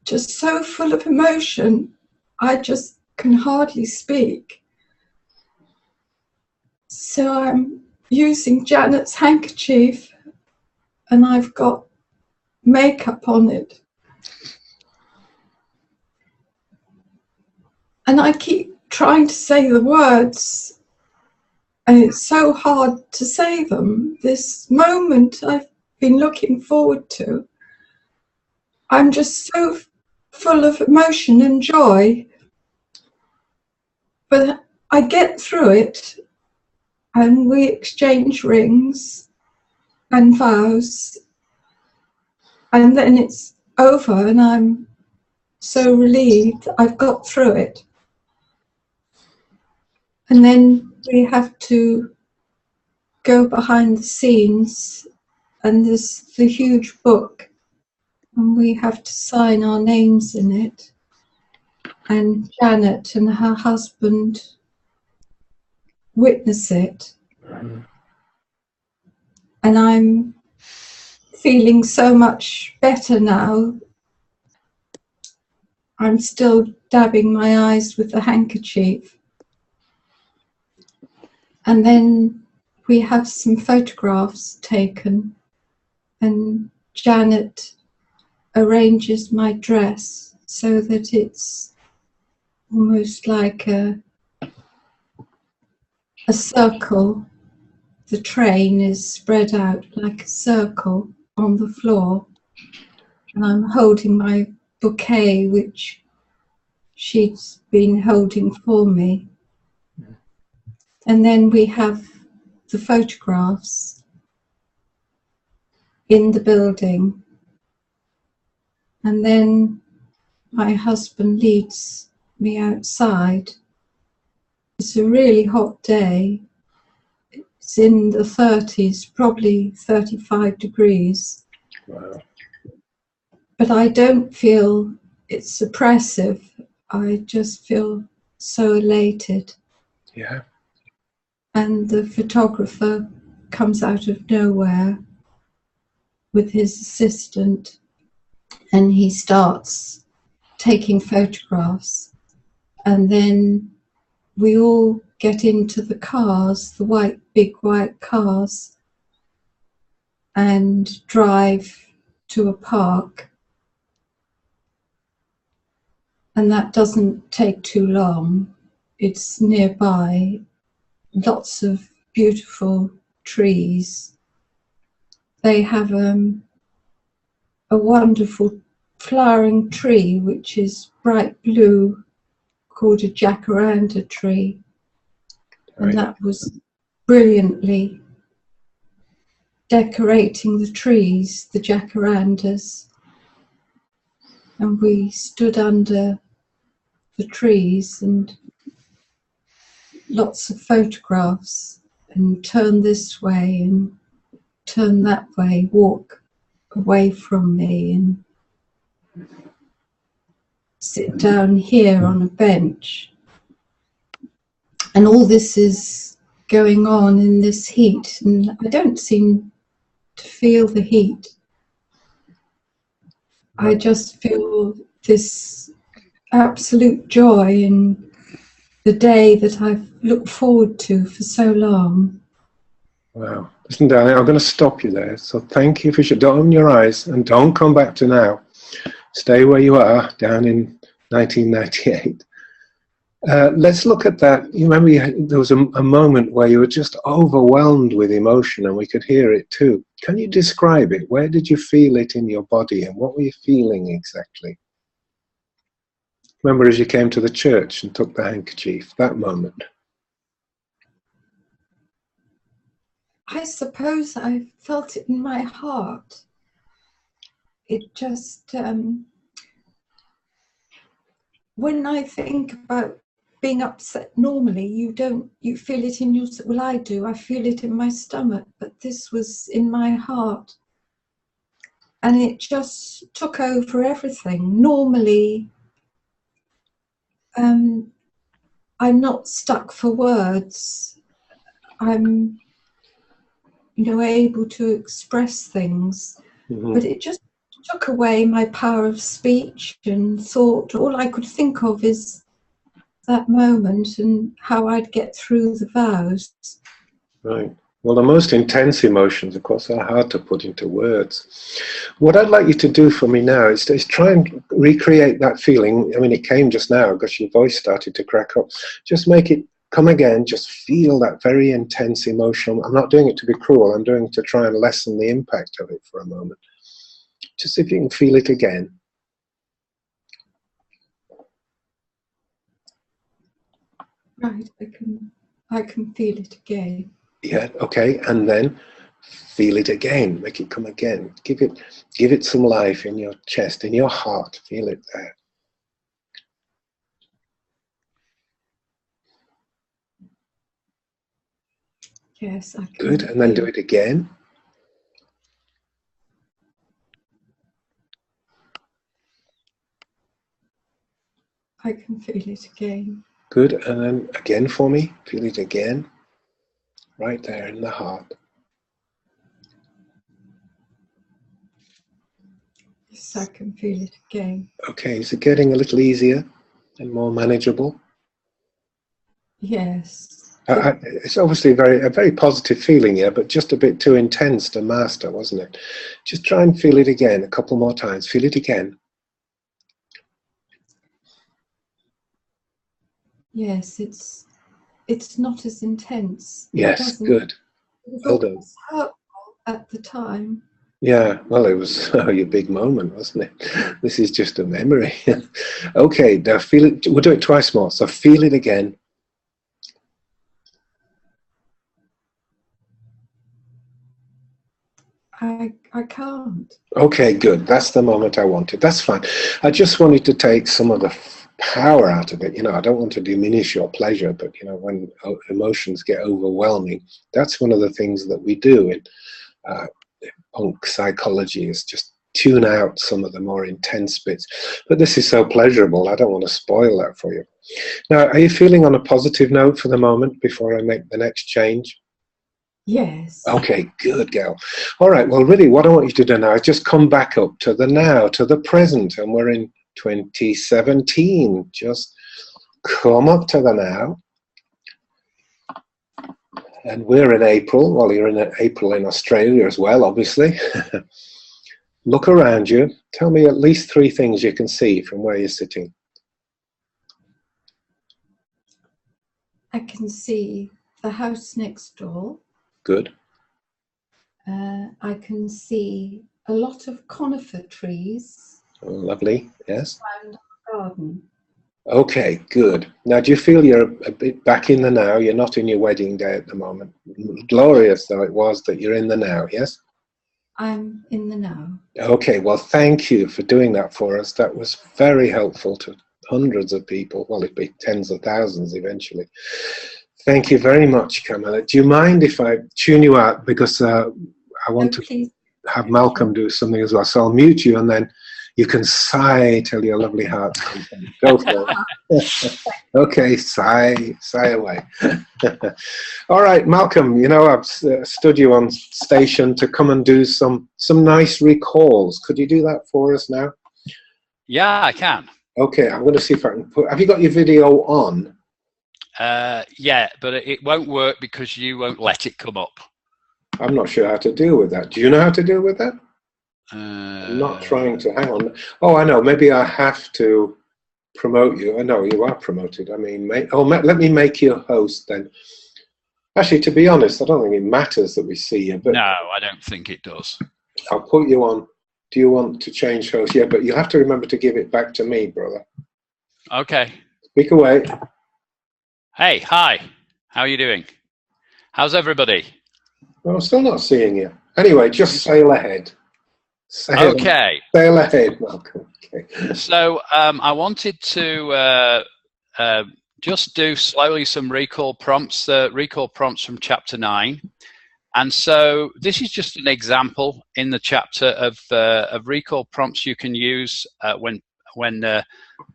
just so full of emotion, I just can hardly speak. So I'm using Janet's handkerchief, and I've got makeup on it. And I keep trying to say the words, and it's so hard to say them. This moment I've been looking forward to. I'm just so full of emotion and joy. But I get through it, and we exchange rings and vows, and then it's over, and I'm so relieved I've got through it. And then we have to go behind the scenes, and there's the huge book, and we have to sign our names in it. And Janet and her husband witness it. Mm-hmm. And I'm feeling so much better now. I'm still dabbing my eyes with the handkerchief. And then we have some photographs taken, and Janet arranges my dress so that it's almost like a circle. The train is spread out like a circle. on the floor, and I'm holding my bouquet, which she's been holding for me. And then we have the photographs in the building. And then my husband leads me outside. It's a really hot day. It's in the 30s, probably 35 degrees. Wow. But I don't feel it's oppressive. I just feel so elated. Yeah. And the photographer comes out of nowhere with his assistant, and he starts taking photographs. And then we all get into the cars, the big white cars, and drive to a park. And that doesn't take too long. It's nearby. Lots of beautiful trees. They have a wonderful flowering tree which is bright blue, called a jacaranda tree. Right. And that was brilliantly decorating the trees, the jacarandas. And we stood under the trees and lots of photographs, and turn this way and turn that way, walk away from me and sit down here on a bench. And all this is going on in this heat, and I don't seem to feel the heat. I just feel this absolute joy in the day that I've looked forward to for so long. Wow. Listen, darling, I'm going to stop you there. So thank you for sure. Don't open your eyes and don't come back to now. Stay where you are, down in 1998. Let's look at that. You remember there was a moment where you were just overwhelmed with emotion, and we could hear it too. Can you describe it? Where did you feel it in your body, and what were you feeling exactly? Remember as you came to the church and took the handkerchief, that moment. I suppose I felt it in my heart. It just, when I think about being upset normally, you feel it in your, well, I do, I feel it in my stomach, but this was in my heart. And it just took over everything. Normally, I'm not stuck for words. I'm, able to express things, but it just took away my power of speech and thought. All I could think of is that moment and how I'd get through the vows. Right. Well, the most intense emotions, of course, are hard to put into words. What I'd like you to do for me now is try and recreate that feeling. I mean, it came just now because your voice started to crack up. Just make it come again. Just feel that very intense emotion. I'm not doing it to be cruel. I'm doing it to try and lessen the impact of it for a moment. Just if you can feel it again. Right, I can feel it again. Yeah, okay, and then feel it again. Make it come again. Give it some life in your chest, in your heart. Feel it there. Yes, I can. Good, and then do it again. I can feel it again. Good, and then again for me. Feel it again. Right there in the heart. Yes, I can feel it again. Okay, is it getting a little easier and more manageable? Yes. It's obviously a very positive feeling here, but just a bit too intense to master, wasn't it? Just try and feel it again a couple more times. Feel it again. Yes, it's not as intense. Yes, good. It Well done. was hurtful at the time. Yeah, well, it was your big moment, wasn't it? This is just a memory. Okay, now feel it. We'll do it twice more. So feel it again. I can't. Okay, good. That's the moment I wanted. That's fine. I just wanted to take some of the power out of it. You know, I don't want to diminish your pleasure, but you know, when emotions get overwhelming, that's one of the things that we do in punk psychology, is just tune out some of the more intense bits. But this is so pleasurable, I don't want to spoil that for you. Now, are you feeling on a positive note for the moment before I make the next change? Yes. Okay, good girl. All right, well, really, what I want you to do now is just come back up to the now, to the present, and we're in 2017. Just come up to the now. And we're in April. Well, you're in April in Australia as well, obviously. Look around you. Tell me at least 3 things you can see from where you're sitting. I can see the house next door. Good. I can see a lot of conifer trees. Oh, lovely. Yes. Around the garden. Okay, good. Now, do you feel you're a bit back in the now? You're not in your wedding day at the moment. Glorious though it was that you're in the now, yes? I'm in the now. Okay, well, thank you for doing that for us. That was very helpful to hundreds of people. Well, it'd be tens of thousands eventually. Thank you very much, Camilla. Do you mind if I tune you out? Because I want to have Malcolm do something as well. So I'll mute you, and then you can sigh till your lovely heart's content. Go for it. Okay, sigh away. All right, Malcolm, you know, I've stood you on station to come and do some nice recalls. Could you do that for us now? Yeah, I can. Okay, I'm going to see if I can put... Have you got your video on? Yeah, but it won't work because you won't let it come up. I'm not sure how to deal with that. Do you know how to deal with that? I'm not trying to... Hang on. Oh, I know. Maybe I have to promote you. I know you are promoted. I mean, let me make you a host then. Actually, to be honest, I don't think it matters that we see you. But no, I don't think it does. I'll put you on. Do you want to change host? Yeah, but you have to remember to give it back to me, brother. Okay. Speak away. Hey, hi. How are you doing? How's everybody? Well, I'm still not seeing you. Anyway, just sail ahead. Sail ahead, Malcolm. Okay. So I wanted to just do slowly some recall prompts from chapter 9. And so this is just an example in the chapter of recall prompts you can use when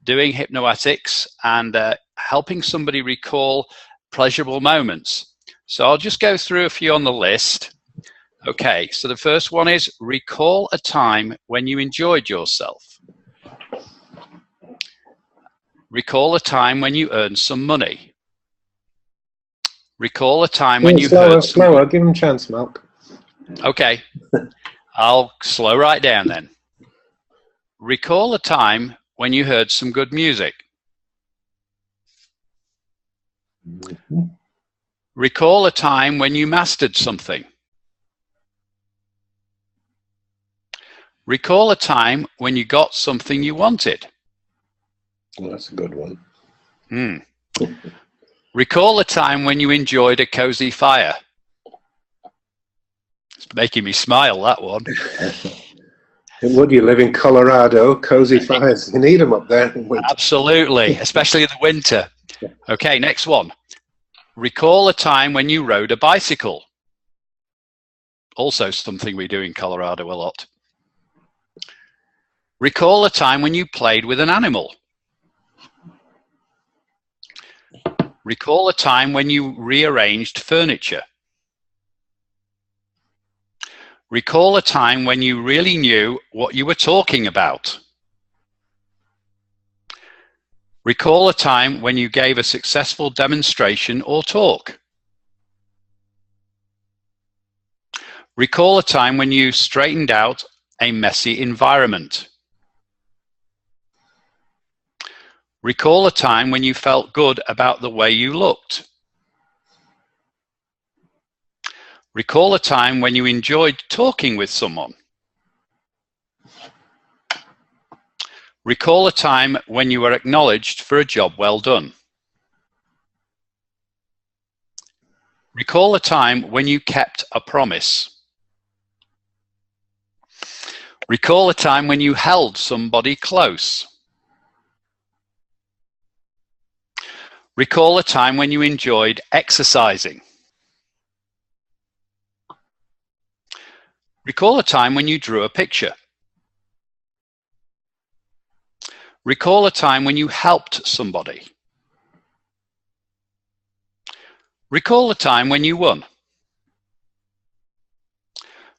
doing Hypno Ethics and helping somebody recall pleasurable moments. So I'll just go through a few on the list. Okay, so the first one is recall a time when you enjoyed yourself. Recall a time when you earned some money. Recall a time when you slower. Give him a chance, Malk. Okay, I'll slow right down then. Recall a time when you heard some good music. Mm-hmm. Recall a time when you mastered something. Recall a time when you got something you wanted. Well, that's a good one. Recall a time when you enjoyed a cozy fire. It's making me smile, that one. Would you live in Colorado? Cozy fires. You need them up there in winter. Absolutely, especially in the winter. Okay, next one. Recall a time when you rode a bicycle. Also something we do in Colorado a lot. Recall a time when you played with an animal. Recall a time when you rearranged furniture. Recall a time when you really knew what you were talking about. Recall a time when you gave a successful demonstration or talk. Recall a time when you straightened out a messy environment. Recall a time when you felt good about the way you looked. Recall a time when you enjoyed talking with someone. Recall a time when you were acknowledged for a job well done. Recall a time when you kept a promise. Recall a time when you held somebody close. Recall a time when you enjoyed exercising. Recall a time when you drew a picture. Recall a time when you helped somebody. Recall a time when you won.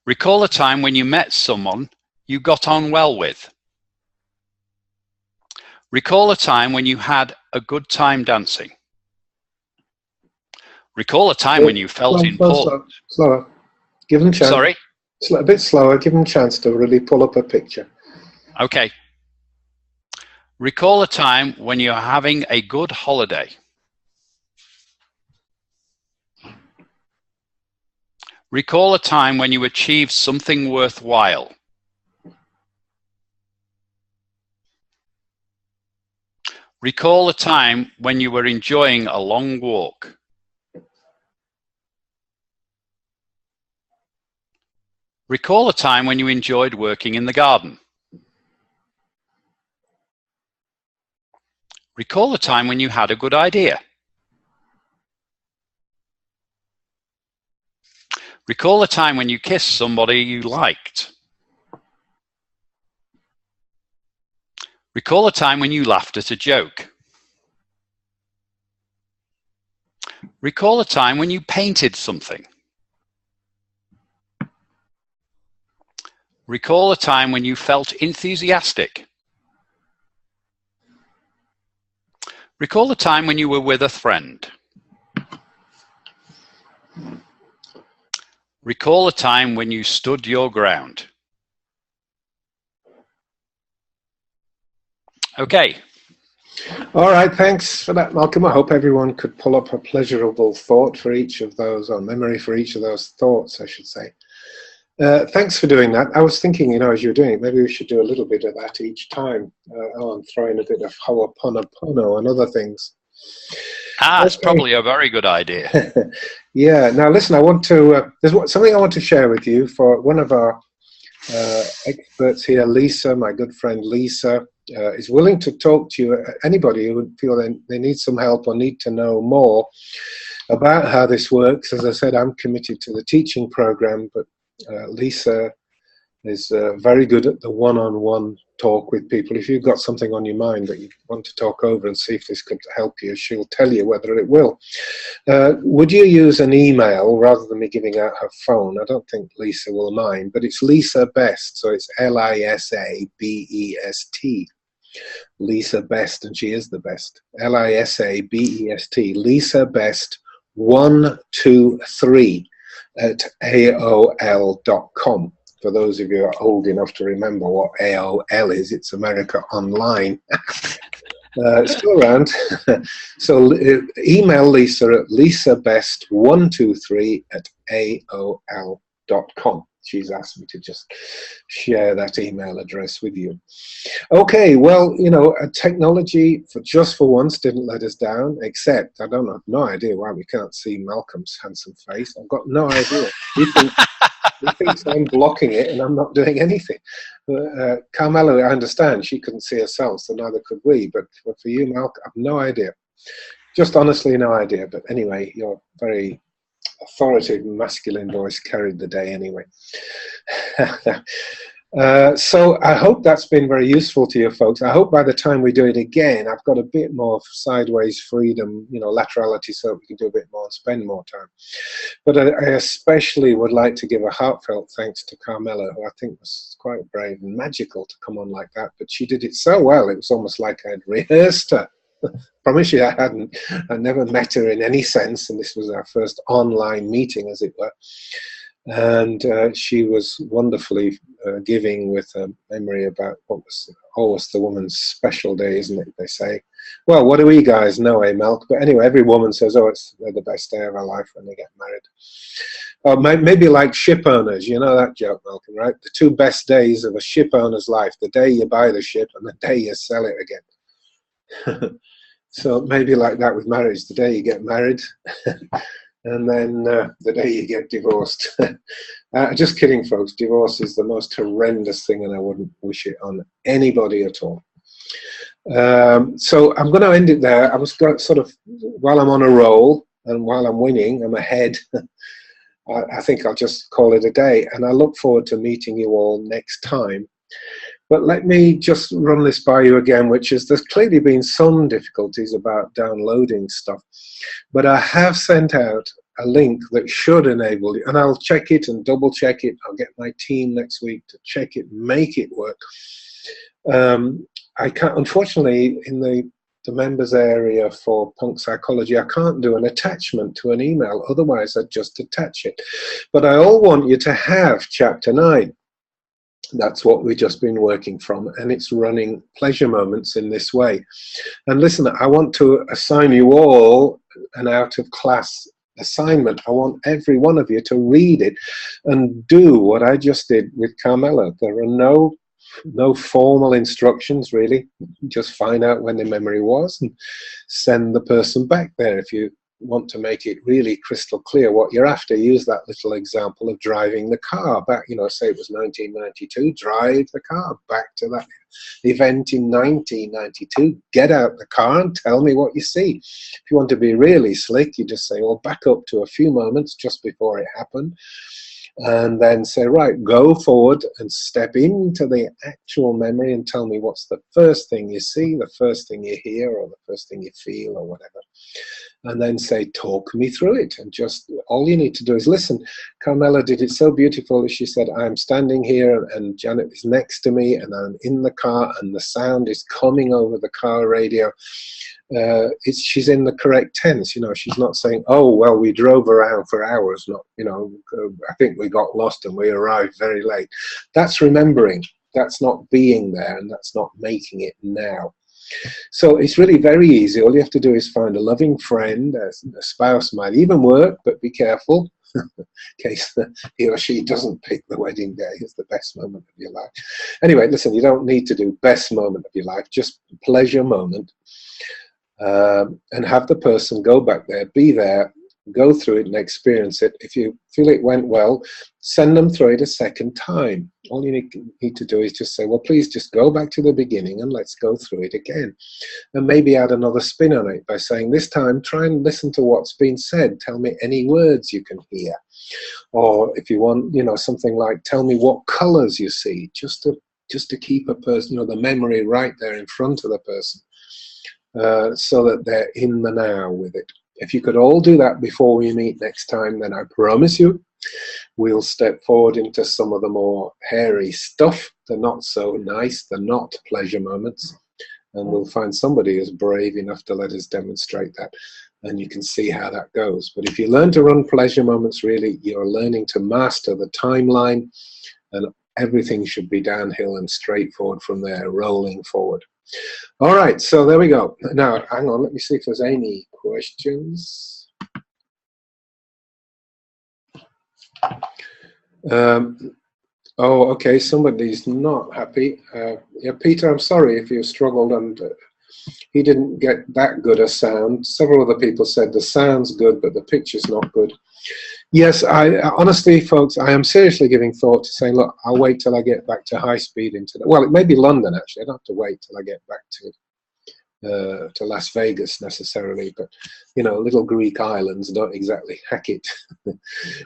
Recall a time when you met someone you got on well with. Recall a time when you had a good time dancing. Recall a time when you felt important. Slower. Give them a chance. Sorry? A bit slower. Give them a chance to really pull up a picture. Okay. Recall a time when you're having a good holiday. Recall a time when you achieved something worthwhile. Recall a time when you were enjoying a long walk. Recall a time when you enjoyed working in the garden. Recall a time when you had a good idea. Recall a time when you kissed somebody you liked. Recall a time when you laughed at a joke. Recall a time when you painted something. Recall a time when you felt enthusiastic. Recall a time when you were with a friend. Recall a time when you stood your ground. Okay. All right, thanks for that, Malcolm. I hope everyone could pull up a pleasurable thought for each of those, or memory for each of those thoughts, I should say. Thanks for doing that. I was thinking, as you were doing it, maybe we should do a little bit of that each time. I'm throwing a bit of Ho'oponopono and other things. It's probably a very good idea. Yeah. Now, listen, I want to, there's something I want to share with you for one of our experts here, Lisa, my good friend Lisa, is willing to talk to you, anybody who would feel they need some help or need to know more about how this works. As I said, I'm committed to the teaching program, but Lisa is very good at the one-on-one talk with people. If you've got something on your mind that you want to talk over and see if this could help you, she'll tell you whether it will. Would you use an email rather than me giving out her phone? I don't think Lisa will mind, but it's Lisa Best, so it's Lisabest. Lisa Best, and she is the best. Lisabest. Lisa Best 123 at AOL.com. For those of you who are old enough to remember what AOL is, it's America Online. Still around. So email Lisa at lisabest123 at AOL.com. She's asked me to just share that email address with you. Okay, well, technology just for once didn't let us down, except I have no idea why we can't see Malcolm's handsome face. I've got no idea. He thinks I'm blocking it and I'm not doing anything. Carmela, I understand, she couldn't see herself, so neither could we. But for you, Malcolm, I have no idea. Just honestly, no idea. But anyway, your very authoritative masculine voice carried the day anyway. So I hope that's been very useful to you folks. I hope by the time we do it again, I've got a bit more sideways freedom, laterality, so we can do a bit more and spend more time. But I especially would like to give a heartfelt thanks to Carmela, who I think was quite brave and magical to come on like that. But she did it so well, it was almost like I'd rehearsed her. Promise you I hadn't. I never met her in any sense, and this was our first online meeting, as it were. And she was wonderfully giving with a memory about what was always the woman's special day, isn't it? They say. Well, what do we guys know, eh, Malk? But anyway, every woman says, oh, it's the best day of her life when they get married. Or maybe like ship owners, you know that joke, Malcolm, right? The two best days of a ship owner's life, the day you buy the ship and the day you sell it again. So maybe like that with marriage, the day you get married and then the day you get divorced. Just kidding, folks. Divorce is the most horrendous thing and I wouldn't wish it on anybody at all. So I'm going to end it there. I was going sort of, while I'm on a roll and while I'm winning, I'm ahead. I think I'll just call it a day, and I look forward to meeting you all next time. But let me just run this by you again, which is there's clearly been some difficulties about downloading stuff, but I have sent out a link that should enable you, and I'll check it and double check it. I'll get my team next week to check it, make it work. I can't, unfortunately, in the members area for punk psychology, I can't do an attachment to an email, otherwise I'd just attach it. But I all want you to have chapter 9. That's what we've just been working from, and it's running pleasure moments in this way. And listen, I want to assign you all an out of class assignment. I want every one of you to read it and do what I just did with Carmela. There are no formal instructions, really. Just find out when the memory was and send the person back there. If you want to make it really crystal clear what you're after, use that little example of driving the car back, you know, say it was 1992, drive the car back to that event in 1992, get out the car and tell me what you see. If you want to be really slick, you just say, well, back up to a few moments just before it happened, and then say, right, go forward and step into the actual memory and tell me what's the first thing you see, the first thing you hear, or the first thing you feel, or whatever. And then say, talk me through it. And just, all you need to do is listen. Carmela did it so beautifully. She said, I'm standing here and Janet is next to me and I'm in the car and the sound is coming over the car radio. She's in the correct tense, you know. She's not saying, oh, well, we drove around for hours, not, you know, I think we got lost and we arrived very late. That's remembering. That's not being there, and that's not making it now. So it's really very easy. All you have to do is find a loving friend. A spouse might even work, but be careful in case he or she doesn't pick the wedding day as the best moment of your life. Anyway, listen, you don't need to do best moment of your life, just pleasure moment. And have the person go back there, be there, go through it and experience it. If you feel it went well, send them through it a second time. All you need to do is just say, well, please just go back to the beginning and let's go through it again. And maybe add another spin on it by saying, this time, try and listen to what's been said. Tell me any words you can hear. Or if you want, you know, something like, tell me what colors you see, just to keep a person, you know, the memory right there in front of the person. So that they're in the now with it. If you could all do that before we meet next time, then I promise you we'll step forward into some of the more hairy stuff, the not so nice, the not pleasure moments, and we'll find somebody who's brave enough to let us demonstrate that, and you can see how that goes. But if you learn to run pleasure moments, really, you're learning to master the timeline, and everything should be downhill and straightforward from there, rolling forward. All right, so there we go. Now, hang on, let me see if there's any questions. Oh, okay, somebody's not happy. Yeah, Peter, I'm sorry if you struggled and he didn't get that good a sound. Several other people said the sound's good, but the picture's not good. Yes, honestly, folks, I am seriously giving thought to saying, look, I'll wait till I get back to high speed internet. Well, it may be London, actually. I don't have to wait till I get back to Las Vegas necessarily, but, you know, little Greek islands don't exactly hack it.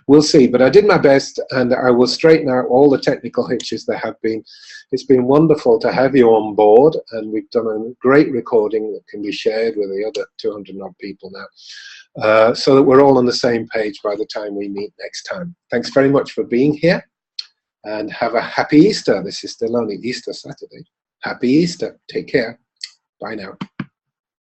We'll see, but I did my best, and I will straighten out all the technical hitches there have been. It's been wonderful to have you on board, and we've done a great recording that can be shared with the other 200 odd people now, so that we're all on the same page by the time we meet next time. Thanks very much for being here, and have a happy Easter. This is still only Easter Saturday. Happy Easter. Take care. Bye now.